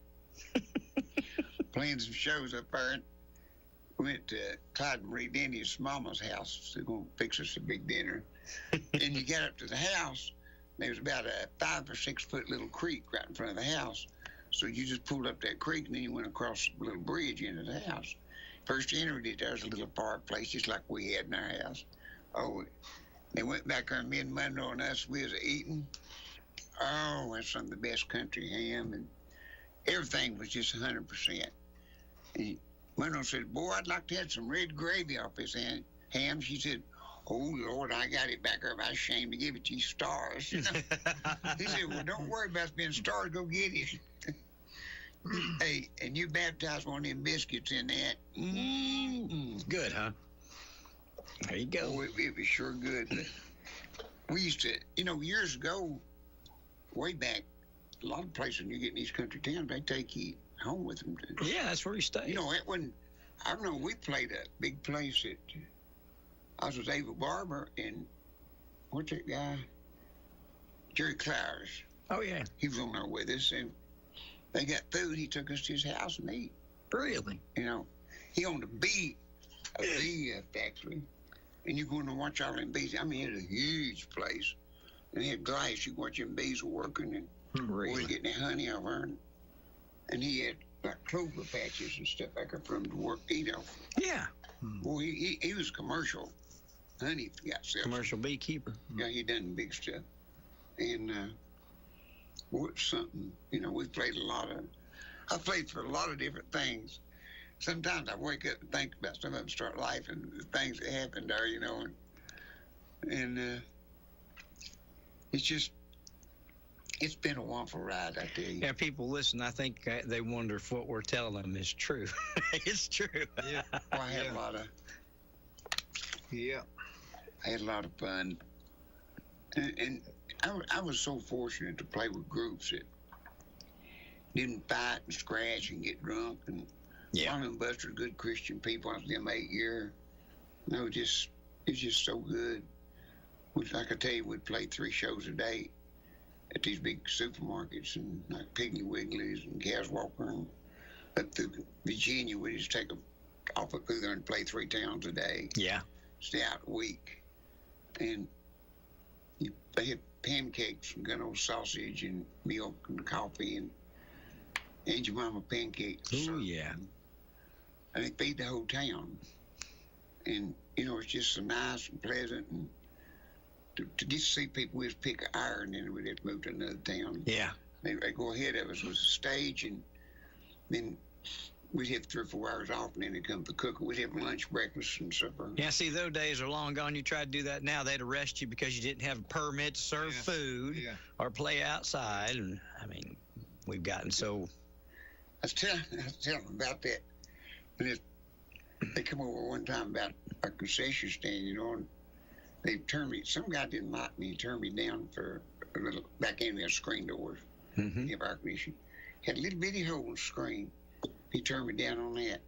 Playing some shows up there. We went to Clyde and Marie Denny's mama's house. They're going to fix us a big dinner. And you got up to the house, there was about a 5 or 6 foot little creek right in front of the house. So you just pulled up that creek and then you went across a little bridge into the house. First you entered it, there was a little fireplace just like we had in our house. Oh, they went back there, me and Monroe and us, we was eating. Oh, that's some of the best country ham, and everything was just 100%. And Monroe said, boy, I'd like to have some red gravy off this ham. She said, oh, Lord, I got it back there. I was ashamed to give it to you, Stars. He said, well, don't worry about being Stars. Go get it. Hey, and you baptized one of them biscuits in that. Good, huh? There you go. Oh, it was sure good. But we used to, years ago, way back, a lot of places when you get in these country towns, they take you home with them. Yeah, that's where you stay. That one, I don't know, we played a big place at, I was with Ava Barber and, what's that guy? Jerry Clowers. Oh, yeah. He was on there with us, and they got food. He took us to his house and ate. Really? He owned a bee factory, and you go in and watch all them bees. I mean, it's a huge place. And they had glass. You watch them bees working, and really? Getting the honey over, and he had like clover patches and stuff back there for him to work, eat off. Yeah. Boy, he was commercial honey commercial beekeeper. Yeah, he done big stuff. And boy, it's something. We played I played for a lot of different things. Sometimes I wake up and think about some of them, start laughing at the things that happened there, and it's been a wonderful ride, I tell you. Yeah, people listen. I think they wonder if what we're telling them is true. It's true. Yeah. Well, I had a lot of. Yeah. I had a lot of fun, and I was so fortunate to play with groups that didn't fight and scratch and get drunk. And one of them Buster, good Christian people. I was them 8 years. No, it's just so good. Like I tell you, we'd play 3 shows a day at these big supermarkets and like Piggly Wiggly's and Gas Walker and up to Virginia. We just take off through there and play 3 towns a day. Yeah. Stay out a week. And they had pancakes and good old sausage and milk and coffee and Aunt Jemima pancakes. Oh, yeah. And they feed the whole town. And, it's just so nice and pleasant. And to get to see people, we'd pick an hour and then we'd have to move to another town. Yeah. They'd go ahead of us with a stage, and then we'd have 3 or 4 hours off, and then they'd come for cooking. We'd have lunch, breakfast, and supper. Yeah, see, those days are long gone. You tried to do that now, they'd arrest you because you didn't have a permit to serve food or play outside. And, I mean, we've gotten so... I was telling them about that. And they come over one time about a concession stand, and they turned me, some guy didn't like me, he turned me down for a little, back in there, screen doors, have air conditioning. Had a little bitty hole in the screen. He turned me down on that.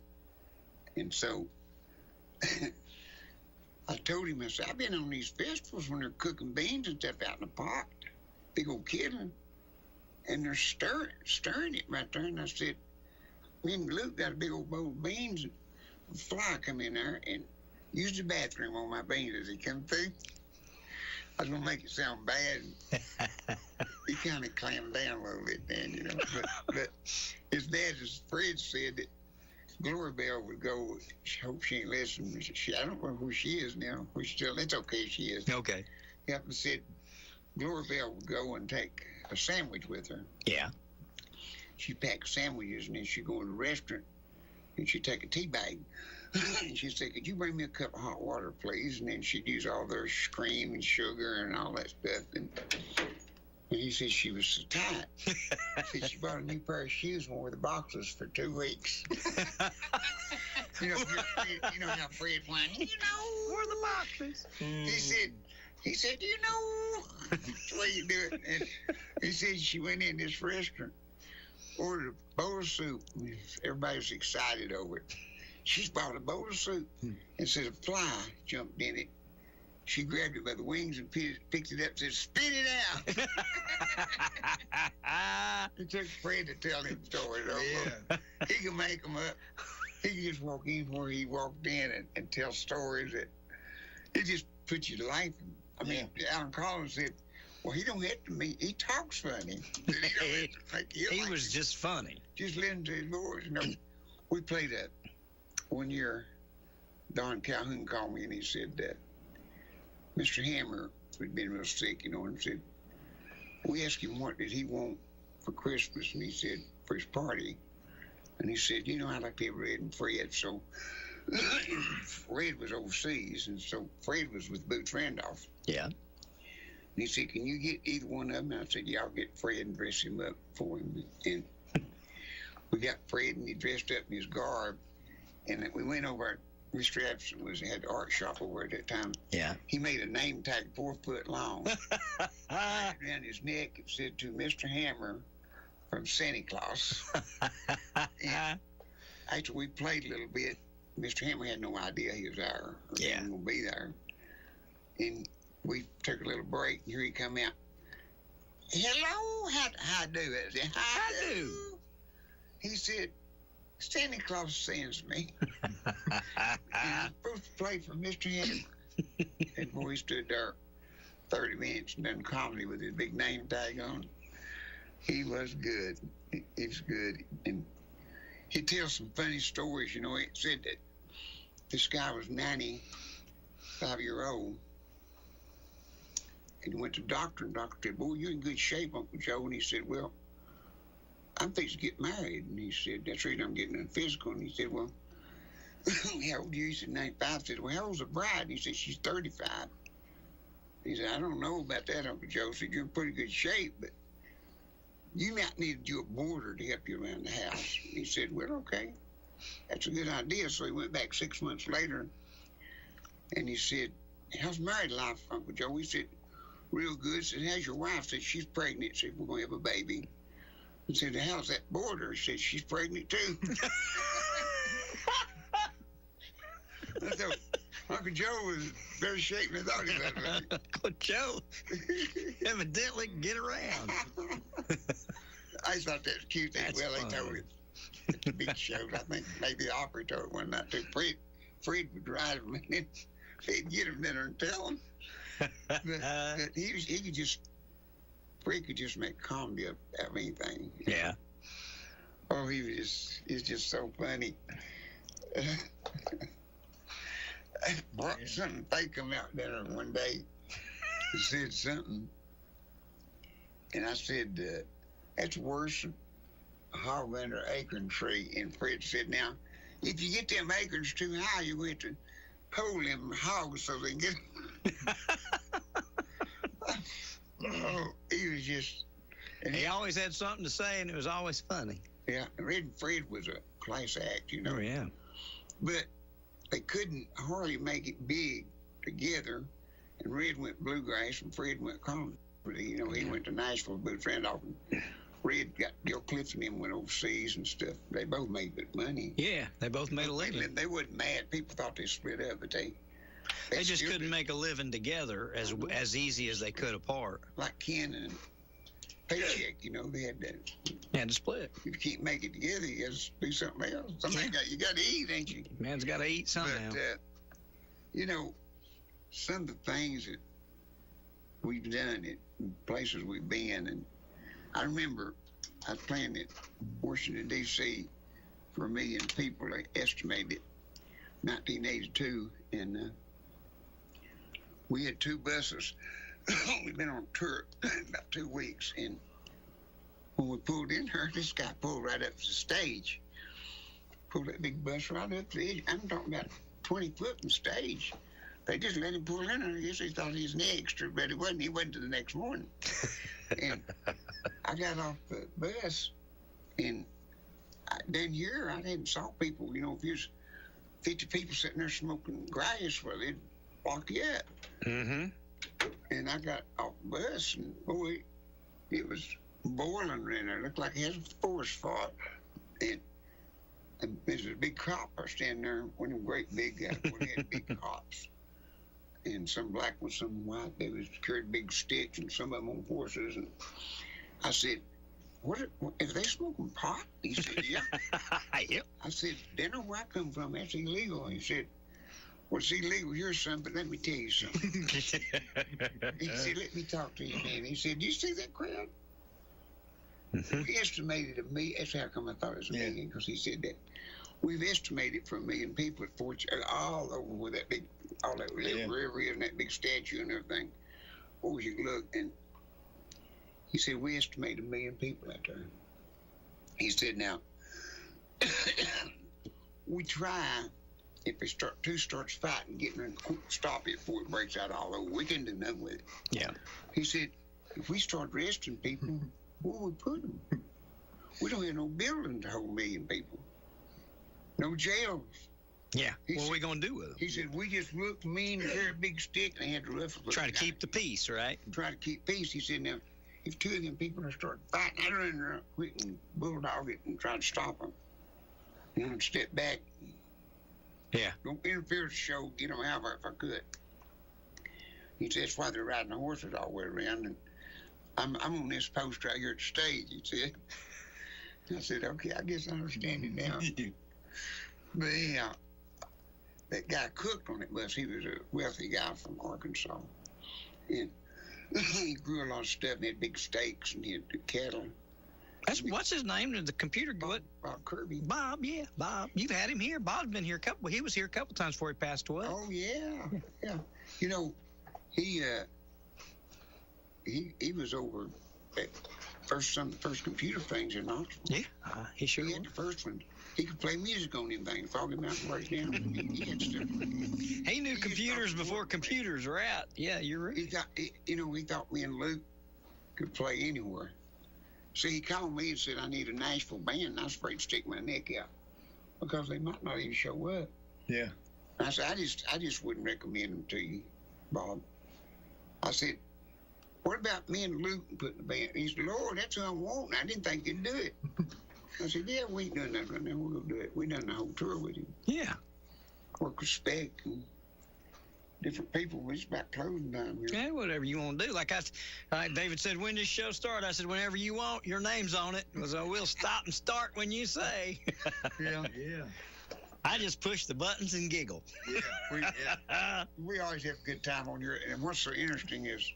And so I told him, I said, I've been on these festivals when they're cooking beans and stuff out in the pot, big old kettle, and they're stirring it right there. And I said, me and Luke got a big old bowl of beans, and a fly come in there and used the bathroom on my beans as he come through. I was going to make it sound bad. He kind of clammed down a little bit then, But his dad, as Fred said, that Glory Bell would go, I hope she ain't listening. I don't know who she is now. It's okay if she is. Okay. Yep, and said Glory Bell would go and take a sandwich with her. Yeah. She'd pack sandwiches, and then she'd go to the restaurant, and she'd take a tea bag. And she'd say, could you bring me a cup of hot water, please? And then she'd use all their cream and sugar and all that stuff. And he said she was so tight. He said she bought a new pair of shoes and wore the boxes for 2 weeks. You know how Fred went, where the boxes? He said, that's the way you do it. And he said she went in this restaurant, ordered a bowl of soup. Everybody was excited over it. She bought a bowl of soup, and said a fly jumped in it. She grabbed it by the wings and picked it up and said, spit it out. It took Fred to tell him stories. Yeah. He can make them up. He can just walk in where he walked in and tell stories that it just puts you to life. I mean, Alan Collins said, well, he don't have to meet. He talks funny. He was just funny. Just listen to his voice. We played that one year. Don Calhoun called me and he said that Mr. Hammer had been real sick, and said, we asked him what did he want for Christmas, and he said, for his party. And he said, I'd like to have Red and Fred. So Fred was overseas, and so Fred was with Boots Randolph. Yeah. And he said, can you get either one of them? And I said, yeah, I'll get Fred and dress him up for him. And we got Fred, and he dressed up in his garb. And then we went over, Mr. Epson had the art shop over at that time. Yeah. He made a name tag 4 foot long. Around his neck, it said to Mr. Hammer from Santa Claus. And after we played a little bit, Mr. Hammer had no idea he was there. He was going to be there. And we took a little break, and here he come out. Hello, how do it? I said, how do? He said, Santa Claus sends me. And I'm supposed to play for Mr. Hammer. And boy, he stood there 30 minutes and done comedy with his big name tag on. He was good. He was good. And he tells some funny stories. He said that this guy was 95-year-old. And he went to the doctor, and the doctor said, boy, you're in good shape, Uncle Joe. And he said, well, I'm fixing to get married. And he said, that's the reason I'm getting a physical. And he said, well, how old are you? He said, 95. I said, well, how old's the bride? And he said, she's 35. He said, I don't know about that, Uncle Joe. He said, you're in pretty good shape, but you might need you a boarder to help you around the house. And he said, well, okay. That's a good idea. So he went back 6 months later, and he said, how's married life, Uncle Joe? He said, real good. Said, how's your wife? Said, she's pregnant. Said, we're going to have a baby. I said, how's that border? Said, she's pregnant too. I thought Uncle Joe was in better shape than I thought he was. Uncle Joe evidently can get around. I thought that was cute. They told it at the big shows. I think maybe the operator told it one night too. Fred would ride him, and then he'd get him there and tell him. But he could just, Fred could just make comedy of anything. Yeah. Oh, he's just so funny. I brought something fake come out dinner one day. He said something, and I said, that's worse than a hog under an acorn tree. And Fred said, now, if you get them acorns too high, you're going to hold them hogs so they can get Oh, he was just... And he always had something to say, and it was always funny. Yeah, Red and Fred was a class act, you know. Oh, yeah. But they couldn't hardly make it big together. And Red went bluegrass, and Fred went comedy. You know, he went to Nashville, boot friend off, and Red got Bill Cliff and him went overseas and stuff. They both made good money. Yeah, they both made a living. They wasn't mad. People thought they split up, but they just couldn't make a living together as easy as they could apart. Like Ken and Paycheck, you know, they had that. Had to split. If you can't make it together, you got to do something else. You got to eat, ain't you? Man's got to eat somehow. But, you know, some of the things that we've done at places we've been, and I remember I was playing at Washington, D.C. for 1 million people, they estimated, 1982, and we had 2 buses. We've been on tour about 2 weeks, and when we pulled in here, this guy pulled right up to the stage, pulled that big bus right up to the edge. I'm talking about 20 foot from stage. They just let him pull in there. I guess they thought he was an extra, but he wasn't. He went to the next morning. And I got off the bus, and down here, I hadn't saw people. You know, if there's 50 people sitting there smoking grass, well, they'd lock you up. Mm-hmm. And I got off the bus, and boy, it was boiling in there. It looked like it had a forest fire. And there's a big cop standing there, one of them great big guys, one had big cops. And some black ones, some white, they was carried big sticks, and some of them on horses. And I said, "What are they smoking pot?" He said, "Yeah." Yep. I said, "They know where I come from. That's illegal." He said, "Well, it's illegal here, son, but let me tell you something." He said, "Let me talk to you, man." He said, "Do you see that crowd?" Mm-hmm. We estimated $1 million. That's how come I thought it was $1 million, because he said that. We've estimated for $1 million people at Fort all over with that big, all that little river and that big statue and everything. Oh, you look, and he said, we estimate 1 million people out there. He said, now, we try, if they starts fighting, getting ready to stop it before it breaks out all over, we can do nothing with it. Yeah. He said, if we start arresting people, where we put them? We don't have no building to hold 1 million people. No jails. Yeah. What are we going to do with them? He said, we just looked mean and carried a big stick, and they had to ruffle. Try to keep the peace, right? Try to keep peace. He said, now, if 2 of them people are starting fighting, I'd run around quick and bulldog it and try to stop them. And I'd step back. Yeah. Don't interfere with the show. Get them out if I could. He said, that's why they're riding the horses all the way around. And I'm on this post right here at the stage, he said. I said, okay, I guess I understand it now. But anyhow, that guy cooked on it bus. He was a wealthy guy from Arkansas. And he grew a lot of stuff and had big steaks and he had cattle. What's his name? The computer Bob Kirby. Bob, yeah, Bob. You've had him here. Bob's been here he was here a couple times before he passed away. Oh yeah. You know, he was over at some of the first computer things in Knoxville. Yeah, he sure He had the first one. He could play music on them things. Fog him out and break down. He had stuff. He knew computers before computers were out. Yeah, you're right. He thought me and Luke could play anywhere. So he called me and said, I need a Nashville band. And I was afraid to stick my neck out because they might not even show up. Yeah. And I said, I just wouldn't recommend them to you, Bob. I said, what about me and Luke putting the band? He said, Lord, that's what I want. I didn't think you'd do it. I said, yeah, we ain't doing that right now. We're going to do it. We done the whole tour with him. Yeah. Work respect and different people. It's about closing time here. Yeah, whatever you want to do. Like David said, when does show start? I said, whenever you want. Your name's on it. So we'll stop and start when you say. Yeah. I just push the buttons and giggle. Yeah, we always have a good time on your. And what's so interesting is,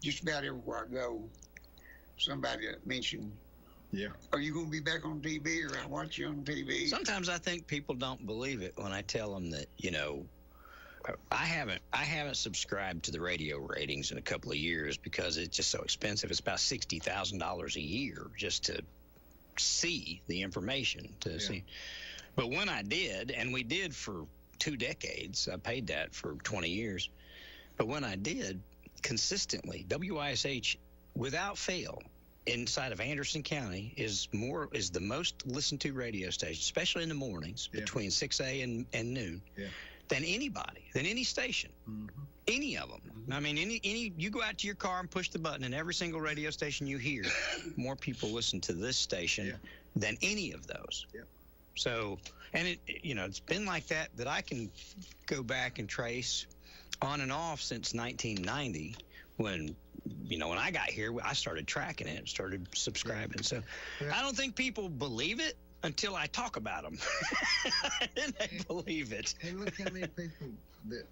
just about everywhere I go, somebody mentioned, are you going to be back on TV, or I watch you on TV? Sometimes I think people don't believe it when I tell them that, I haven't subscribed to the radio ratings in a couple of years because it's just so expensive. It's about $60,000 a year just to see the information see. But when I did, and we did for 2 decades, I paid that for 20 years. But when I did, consistently, WYSH, without fail, inside of Anderson County, is the most listened to radio station, especially in the mornings between 6 a.m. and noon, than any station, any of them. I mean, any you go out to your car and push the button, and every single radio station you hear, more people listen to this station than any of those. So, and it's been like that I can go back and trace on and off since 1990 when I got here, I started tracking it, started subscribing. So I don't think people believe it until I talk about them. Then they believe it. And look how many people that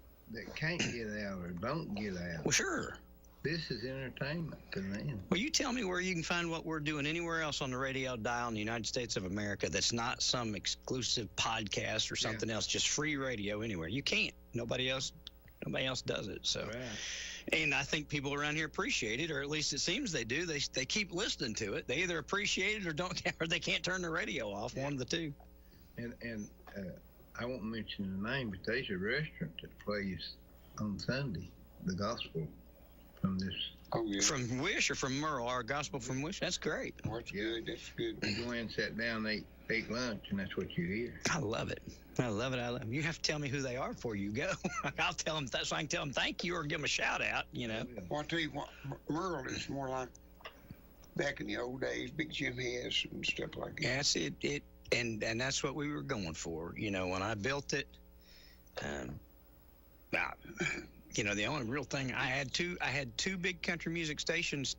can't get out or don't get out. Well, sure. This is entertainment to them. Well, you tell me where you can find what we're doing anywhere else on the radio dial in the United States of America that's not some exclusive podcast or something else, just free radio anywhere. You can't. Nobody else does it. So, and I think people around here appreciate it, or at least it seems they do. They keep listening to it. They either appreciate it or don't, or they can't turn the radio off. One of the two. And I won't mention the name, but there's a restaurant that plays on Sunday the gospel from this. Oh, yeah. From WYSH or from Merle, our gospel from WYSH. That's great. Oh, that's good. That's good. You go in, sat down, ate lunch, and that's what you hear. I love it. I love it. You have to tell me who they are before you go. I'll tell them so I can tell them thank you or give them a shout out. Well, I'll tell you what, Merle is more like back in the old days, Big Jim Hess and stuff like that. Yes, and that's what we were going for. When I built it, the only real thing I had two big country music stations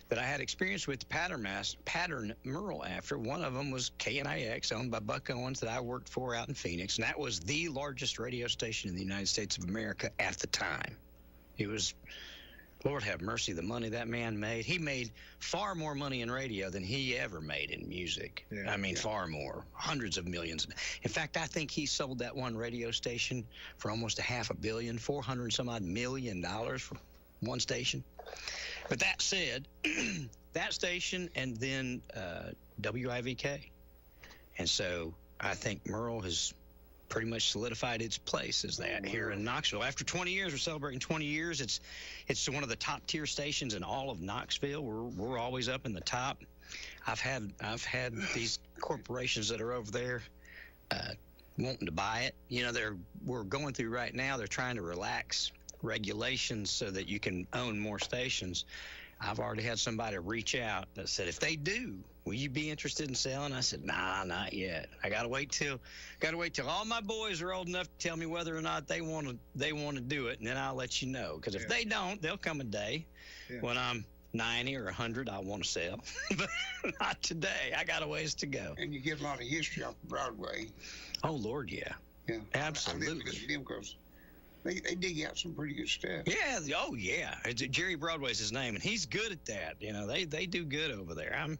that I had experience with pattern Merle after. One of them was KNIX, owned by Buck Owens, that I worked for out in Phoenix, and that was the largest radio station in the United States of America at the time. It was, Lord have mercy, the money that man made. He made far more money in radio than he ever made in music. Far more, hundreds of millions. In fact, I think he sold that one radio station for almost $500 million, $400 some odd million for one station. But that said, that station and then WIVK. And so I think Merle has pretty much solidified its place as that here in Knoxville. After 20 years, we're celebrating 20 years. It's one of the top tier stations in all of Knoxville. We're always up in the top. I've had these corporations that are over there wanting to buy it. We're going through right now. They're trying to relax regulations so that you can own more stations. I've already had somebody reach out that said, if they do, will you be interested in selling? I said, nah, not yet. I gotta wait till all my boys are old enough to tell me whether or not they want to do it, and then I'll let you know. Because if they don't, there'll come a day when I'm 90 or 100, I want to sell. But not today. I got a ways to go. And you get a lot of history off Broadway. Oh, Lord, yeah. Yeah. Absolutely. I didn't listen to them because they dig out some pretty good stuff. Yeah. Oh, yeah. Jerry Broadway's his name, and he's good at that. They do good over there. I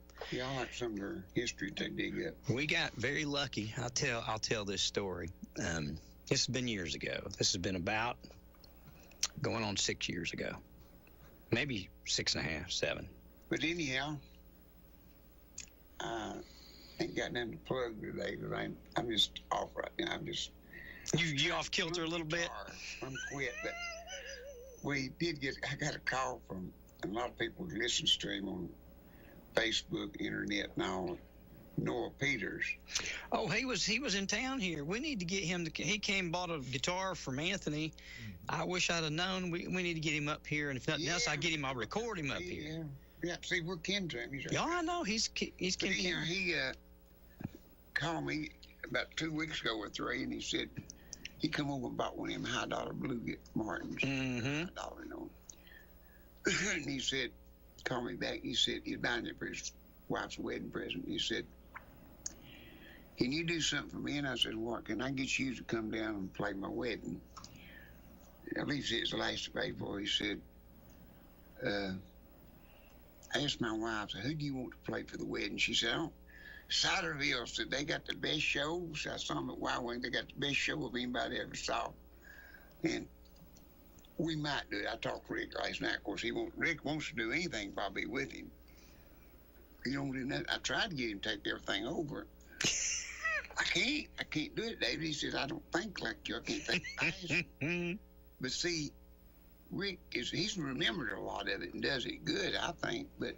like some of their history they dig up. We got very lucky. I'll tell this story. This has been years ago. This has been about going on 6 years ago. Maybe 6.5, 7. But anyhow, I ain't got nothing to plug today, but I'm just off right now. I'm just... You off kilter a little bit? I'm quit, but I got a call from a lot of people who listen to him on Facebook, internet, and all. Noah Peters. Oh, he was in town here. We need to get him. He came and bought a guitar from Anthony. I wish I'd have known. We need to get him up here, and if nothing else, I'll record him up here. Yeah. See, we're kin to him. He's right. Yeah, I know. He's kin. He called me about 2 weeks ago or 3, and he said he come over and bought one of them $100 Blue Martins. Mm-hmm. $1, you know. And he said, called me back. He said he's buying it for his wife's wedding present. He said, "Can you do something for me?" And I said, "What? Can I get you to come down and play my wedding?" I believe it's the last of April. He said, I asked my wife, I said, "Who do you want to play for the wedding?" She said, "Oh, Ciderville said they got the best shows. I saw them at Y-Wing. They got the best show of anybody ever saw. And we might do it." I talked to Rick last night. Of course, Rick wants to do anything probably with him. He don't do nothing. I tried to get him to take everything over. I can't do it, David. He said, "I don't think like you. I can't think fast." But see, Rick he's remembered a lot of it and does it good, I think. But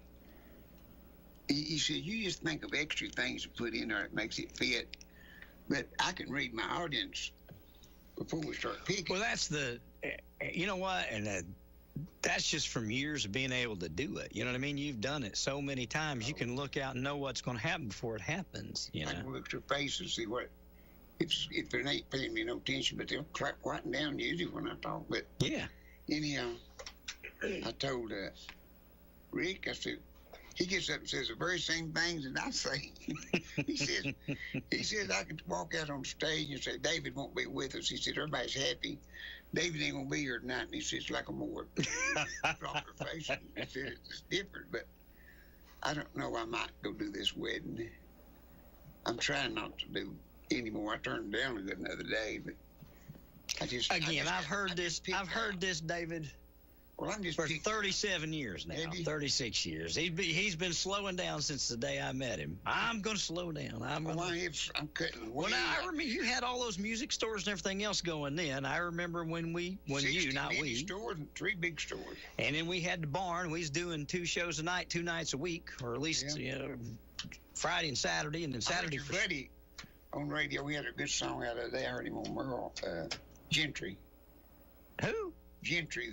he said, "You just think of extra things to put in there that makes it fit." But I can read my audience before we start picking. Well, that's you know what? And that's just from years of being able to do it. You know what I mean? You've done it so many times. You can look out and know what's going to happen before it happens. You know? I can look at their face and see what, if they ain't paying me no attention, but they'll clap quiet down usually when I talk. But yeah. Anyhow, I told Rick, I said, he gets up and says the very same things that I say. he says I could walk out on stage and say, "David won't be with us." He said, "Everybody's happy. David ain't gonna be here tonight." And he says, like a more proper face. He said it's different, but I don't know. I might go do this wedding. I'm trying not to do anymore. I turned down a good another day, but I've heard this, David. Well, I'm just for 37 years now, 36 years. He's been slowing down since the day I met him. I'm going to slow down. I'm cutting. Well, now, I remember you had all those music stores and everything else going then. I remember when you, not we. Stores and 3 big stores. And then we had the barn. We was doing 2 shows a night, 2 nights a week, or at least Friday and Saturday, and then Saturday for Buddy on radio. We had a good song out of there. I heard him on Merle Gentry. Who? Gentry,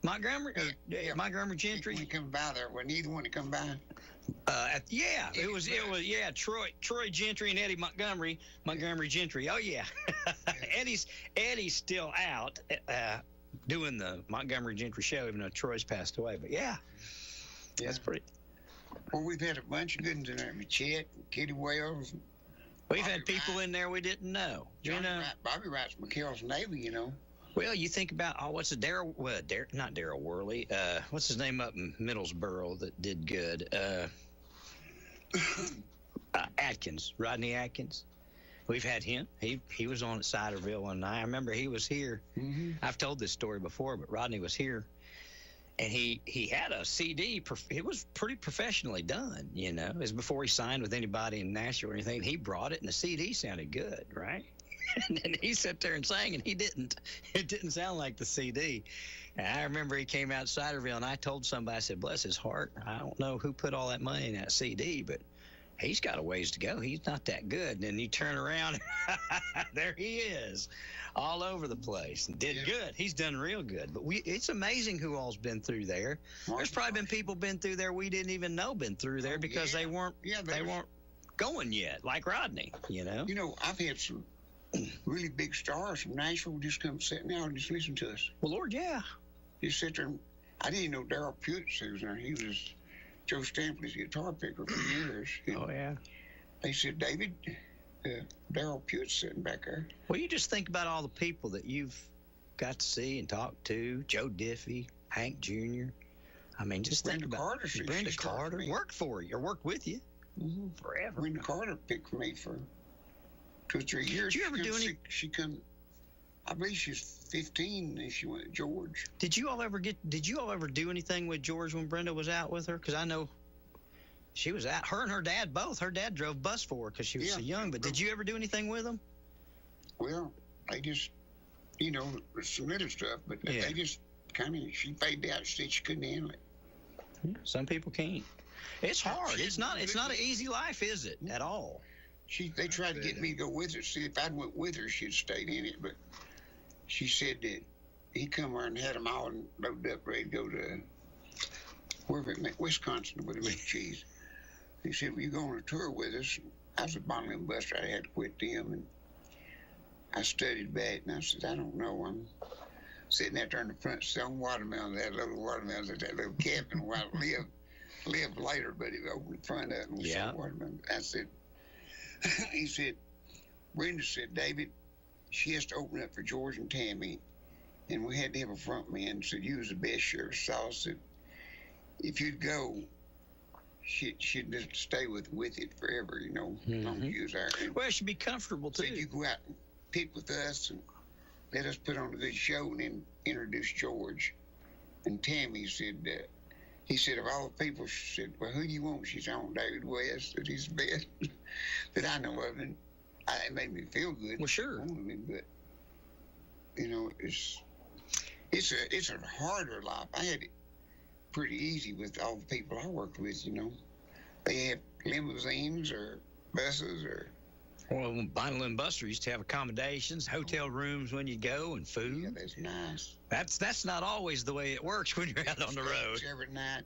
Montgomery? Montgomery Gentry. When he come by there, wasn't he the one to come by? It was Troy Gentry and Eddie Montgomery Gentry. Oh yeah. Eddie's still out doing the Montgomery Gentry show, even though Troy's passed away. But yeah. That's pretty. Well, we've had a bunch of good ones in there. Chet, Kitty Wells. We've had people in there we didn't know. Bobby Wright's McHale's Navy, you know. Well, you think about what's it, not Darryl Worley. What's his name up in Middlesboro that did good? Atkins, Rodney Atkins. We've had him. He was on at Ciderville, and I remember he was here. Mm-hmm. I've told this story before, but Rodney was here, and he had a CD. It was pretty professionally done. You know, it was before he signed with anybody in Nashville or anything. He brought it, and the CD sounded good, right? And then he sat there and sang, and he didn't. It didn't sound like the CD. And I remember he came out to Ciderville, and I told somebody, I said, "Bless his heart, I don't know who put all that money in that CD, but he's got a ways to go. He's not that good." And then you turn around, there he is, all over the place. And did good. He's done real good. But it's amazing who all's been through there. There's probably been people been through there we didn't even know been through there because they weren't going yet, like Rodney, you know. You know, I've had some really big stars from Nashville just come sitting down and just listen to us. Well, Lord, yeah. Just sit there. I didn't know Darryl Putz was there. He was Joe Stampley's guitar picker for years. Oh, yeah. They said, "David, Darryl Putz sitting back there." Well, you just think about all the people that you've got to see and talk to. Joe Diffie, Hank Jr. I mean, just Brenda think about Carter. Brenda Carter worked for you or worked with you forever. Brenda Carter picked for me for 2 or 3 years. Did you ever do any? She come. I believe she's 15 and she went to George. Did you all ever do anything with George when Brenda was out with her? Because I know she was out. Her and her dad both. Her dad drove bus for her because she was so young. But did you ever do anything with them? Well, they just, some little stuff. But they just kind of, she faded out. She said she couldn't handle it. Yeah, some people can't. It's hard. It's not an easy life, is it? At all. They tried to get me to go with her. See, if I'd went with her, she'd stayed in it. But she said that he come over and had them all loaded up, ready to go to wherever it meant, Wisconsin, where they make cheese. He said, "Well, you go on a tour with us?" I was a bottling buster. I had to quit them, and I studied back, and I said, "I don't know. I'm sitting out there in the front selling watermelons. That little watermelons at that little cabin where I lived later, but it opened in front of it and we sold watermelons." I said, he said, Brenda said, "David, she has to open up for George and Tammy, and we had to have a front man." Said, "You was the best sheriff saw." Said, "If you'd go, she'd just stay with it forever, you know, as long as you was there." Well, it should be comfortable, too. Said, "You go out and pick with us and let us put on a good show and then introduce George." And Tammy said, he said, "Of all the people," she said, "Well, who do you want?" She said, "I want David West." That he's the best that I know of. And it made me feel good. Well, sure. But, you know, it's a harder life. I had it pretty easy with all the people I worked with, you know. They had limousines or buses or... Well, Bonnell and Buster used to have accommodations, hotel rooms when you go, and food. Yeah, that's nice. That's not always the way it works when you're out on the road. Every night,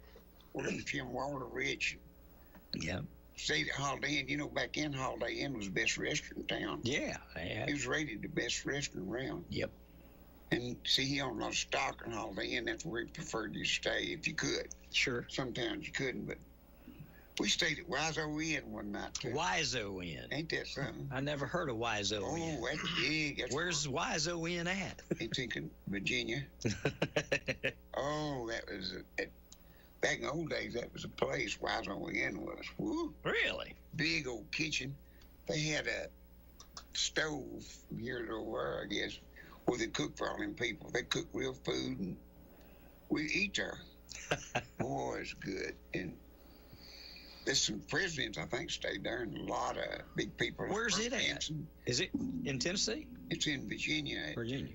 worked with Jim Walter Rich. Yeah. Stayed at Holiday Inn. You know, back then, Holiday Inn was the best restaurant in town. Yeah. It was rated the best restaurant around. Yep. And see, he owned a lot of stock in Holiday Inn. That's where he preferred you to stay if you could. Sure. Sometimes you couldn't, but we stayed at WYSH Inn one night, too. WYSH Inn. Ain't that something? I never heard of WYSH Inn. Oh, that's big. Where's WYSH Inn at? It's in Virginia. Oh, that was back in the old days. That was a place. WYSH Inn was. Woo! Really? Big old kitchen. They had a stove years over, I guess, where they cooked for all them people. They cooked real food, and we eat there. Boy, it's good. And there's some presidents, I think, stayed there, and a lot of big people. Where's it at? Is it in Tennessee? It's in Virginia. Virginia.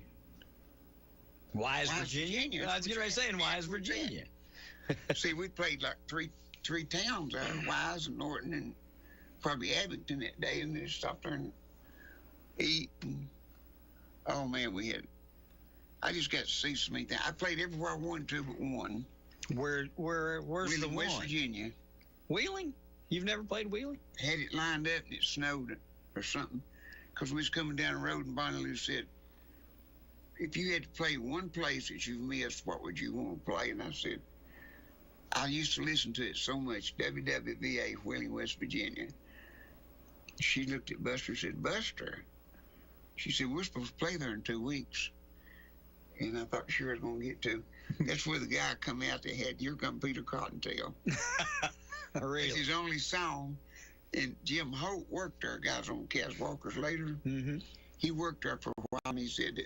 Why is Virginia? I was getting ready to say, why is Virginia? See, we played like three towns there, Wise and Norton and probably Abington that day, and then stopped there and eat. And, oh, man, I just got to see so many things. I played everywhere I wanted to but one. Where's Wheeling, the one? West Virginia. Wheeling? You've never played Wheeling? Had it lined up and it snowed or something. Because we was coming down the road and Bonnie Lou said, "If you had to play one place that you've missed, what would you want to play?" And I said, I used to listen to it so much, WWVA, Wheeling, West Virginia. She looked at Buster and said, "Buster," she said, "we're supposed to play there in 2 weeks." And I thought sure I was going to get to. That's where the guy come out that had "Here Come Peter Cottontail." Really? It's his only song. And Jim Holt worked there, guys on Cass Walker's later. Mm-hmm. He worked there for a while, and he said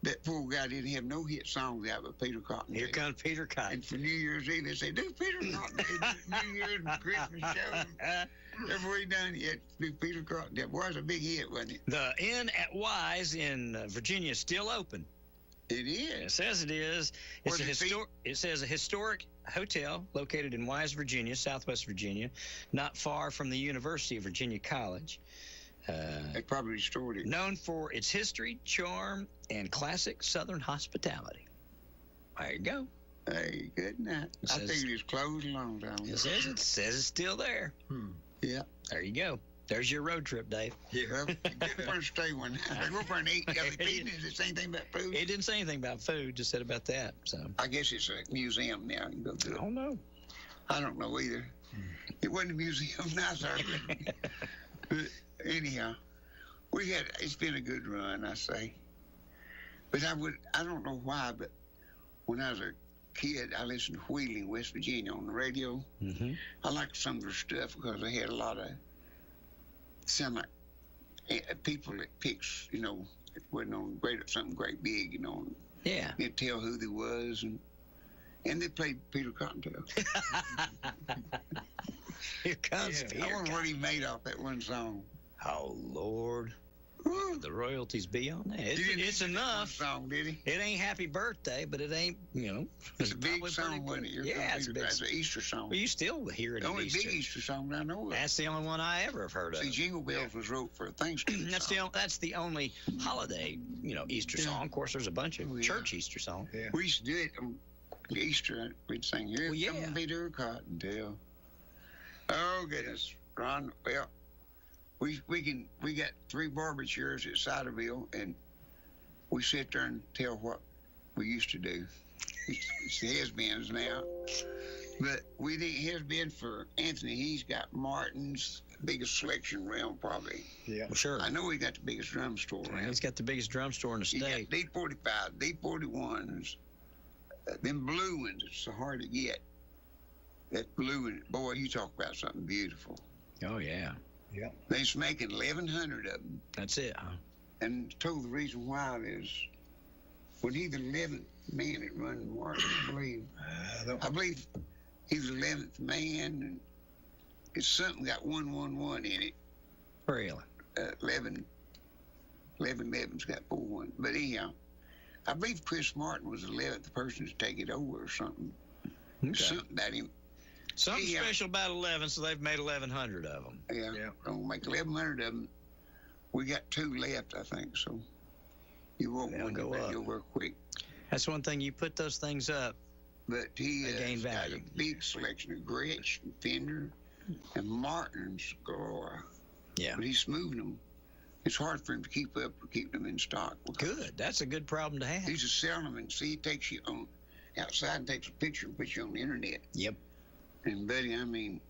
that poor guy didn't have no hit songs out but Peter Cottontail. Here comes Peter Cottontail. And for New Year's Eve, they say, "Do Peter Cottontail." New Year's and Christmas shows. Everywhere he done, he had to do Peter Cottontail. Boy, it was a big hit, wasn't it? The Inn at Wise in Virginia is still open. It is. It says it is. It says a historic hotel located in Wise, Virginia, Southwest Virginia, not far from the University of Virginia College. They probably restored it. Known for its history, charm, and classic Southern hospitality. There you go. Hey, good night. I think it was closed a long time ago. It says it's still there. Yeah. There you go. There's your road trip, Dave. Yeah. Well, get for a stay one. Go for an eat. Does it say anything about food? It didn't say anything about food. Just said about that. So I guess it's a museum now. You can go to it. I don't know. I don't know either. It wasn't a museum now, sir. But anyhow, it's been a good run, I say. But I don't know why, but when I was a kid, I listened to Wheeling, West Virginia on the radio. Mm-hmm. I liked some of their stuff because they had a lot of sound like people that picks, you know, it wasn't on something great big, you know. Yeah. They'd tell who they was, and they played Peter Cottontail. Here comes Peter. I wonder what he made off that one song. Oh, Lord. The royalties be on that. It's enough. Song, did he? It ain't Happy Birthday, but it ain't, It's a big song, wasn't it? Yeah, it's an Easter song. Well, you still hear it The at only Easter. big Easter song I know of. That's the only one I ever have heard of. See, Jingle Bells was wrote for Thanksgiving. That's the only holiday, Easter song. Of course, there's a bunch of church Easter songs. Yeah. We used to do it on Easter. We'd sing, "Here come Peter Cottontail." Oh goodness, Ron. Well, we got 3 barber chairs at Ciderville, and we sit there and tell what we used to do. It's the has-beens now, but we didn't has-been for Anthony. He's got Martin's biggest selection around, probably. Yeah, well, sure. I know he got the biggest drum store around. He's got the biggest drum store in the He state. got D45, D41s, them blue ones. It's so hard to get. That blue one, boy, you talk about something beautiful. Oh yeah. Yeah. They's making 1,100 of them. That's it, huh? And told the reason why is when he the 11th man that run Martin, I believe he was the 11th man, and it's something got 111 in it. Really? 11's got 41. But anyhow, I believe Chris Martin was the 11th person to take it over or something. Okay. Something about him. Something special about 11, so they've made 1,100 of them. Yeah. We'll make 1,100 of them. We got 2 left, I think, so you won't want to go real quick. That's one thing. You put those things up, but he gain value. Got a big selection of Gretsch and Fender and Martin's galore. Yeah. But he's moving them. It's hard for him to keep up or keep them in stock. Good. That's a good problem to have. He's just selling them, and see, he takes you on outside and takes a picture and puts you on the internet. Yep. And buddy, I mean,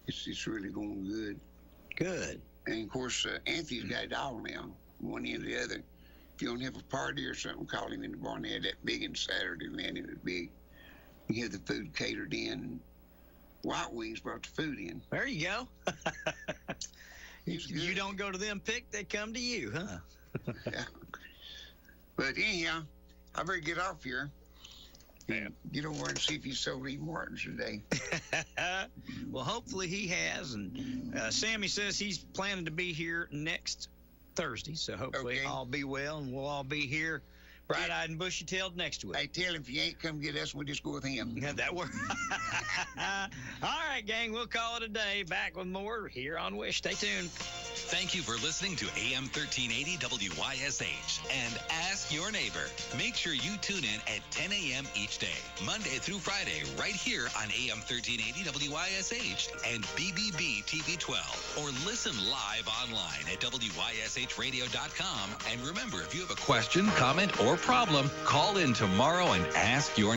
it's really going good. Good. And of course, Anthony's got it all now, one end or the other. If you don't have a party or something, call him in the barn. They had that big on Saturday, man. It was big. You had the food catered in. White Wings brought the food in. There you go. You don't go to them pick, they come to you, huh? Yeah. But anyhow, I better get off here. Yeah. Get over and see if he sold any Martins today. Well, hopefully he has. And Sammy says he's planning to be here next Thursday. So hopefully all be well, and we'll all be here bright-eyed and bushy-tailed next week. Hey, tell him if you ain't come get us, we'll just go with him. Yeah, that works. All right, gang, we'll call it a day. Back with more here on WYSH. Stay tuned. Thank you for listening to AM 1380 WYSH and Ask Your Neighbor. Make sure you tune in at 10 a.m. each day, Monday through Friday, right here on AM 1380 WYSH and BBB TV 12. Or listen live online at WYSHradio.com. And remember, if you have a question, comment, or problem, call in tomorrow and ask your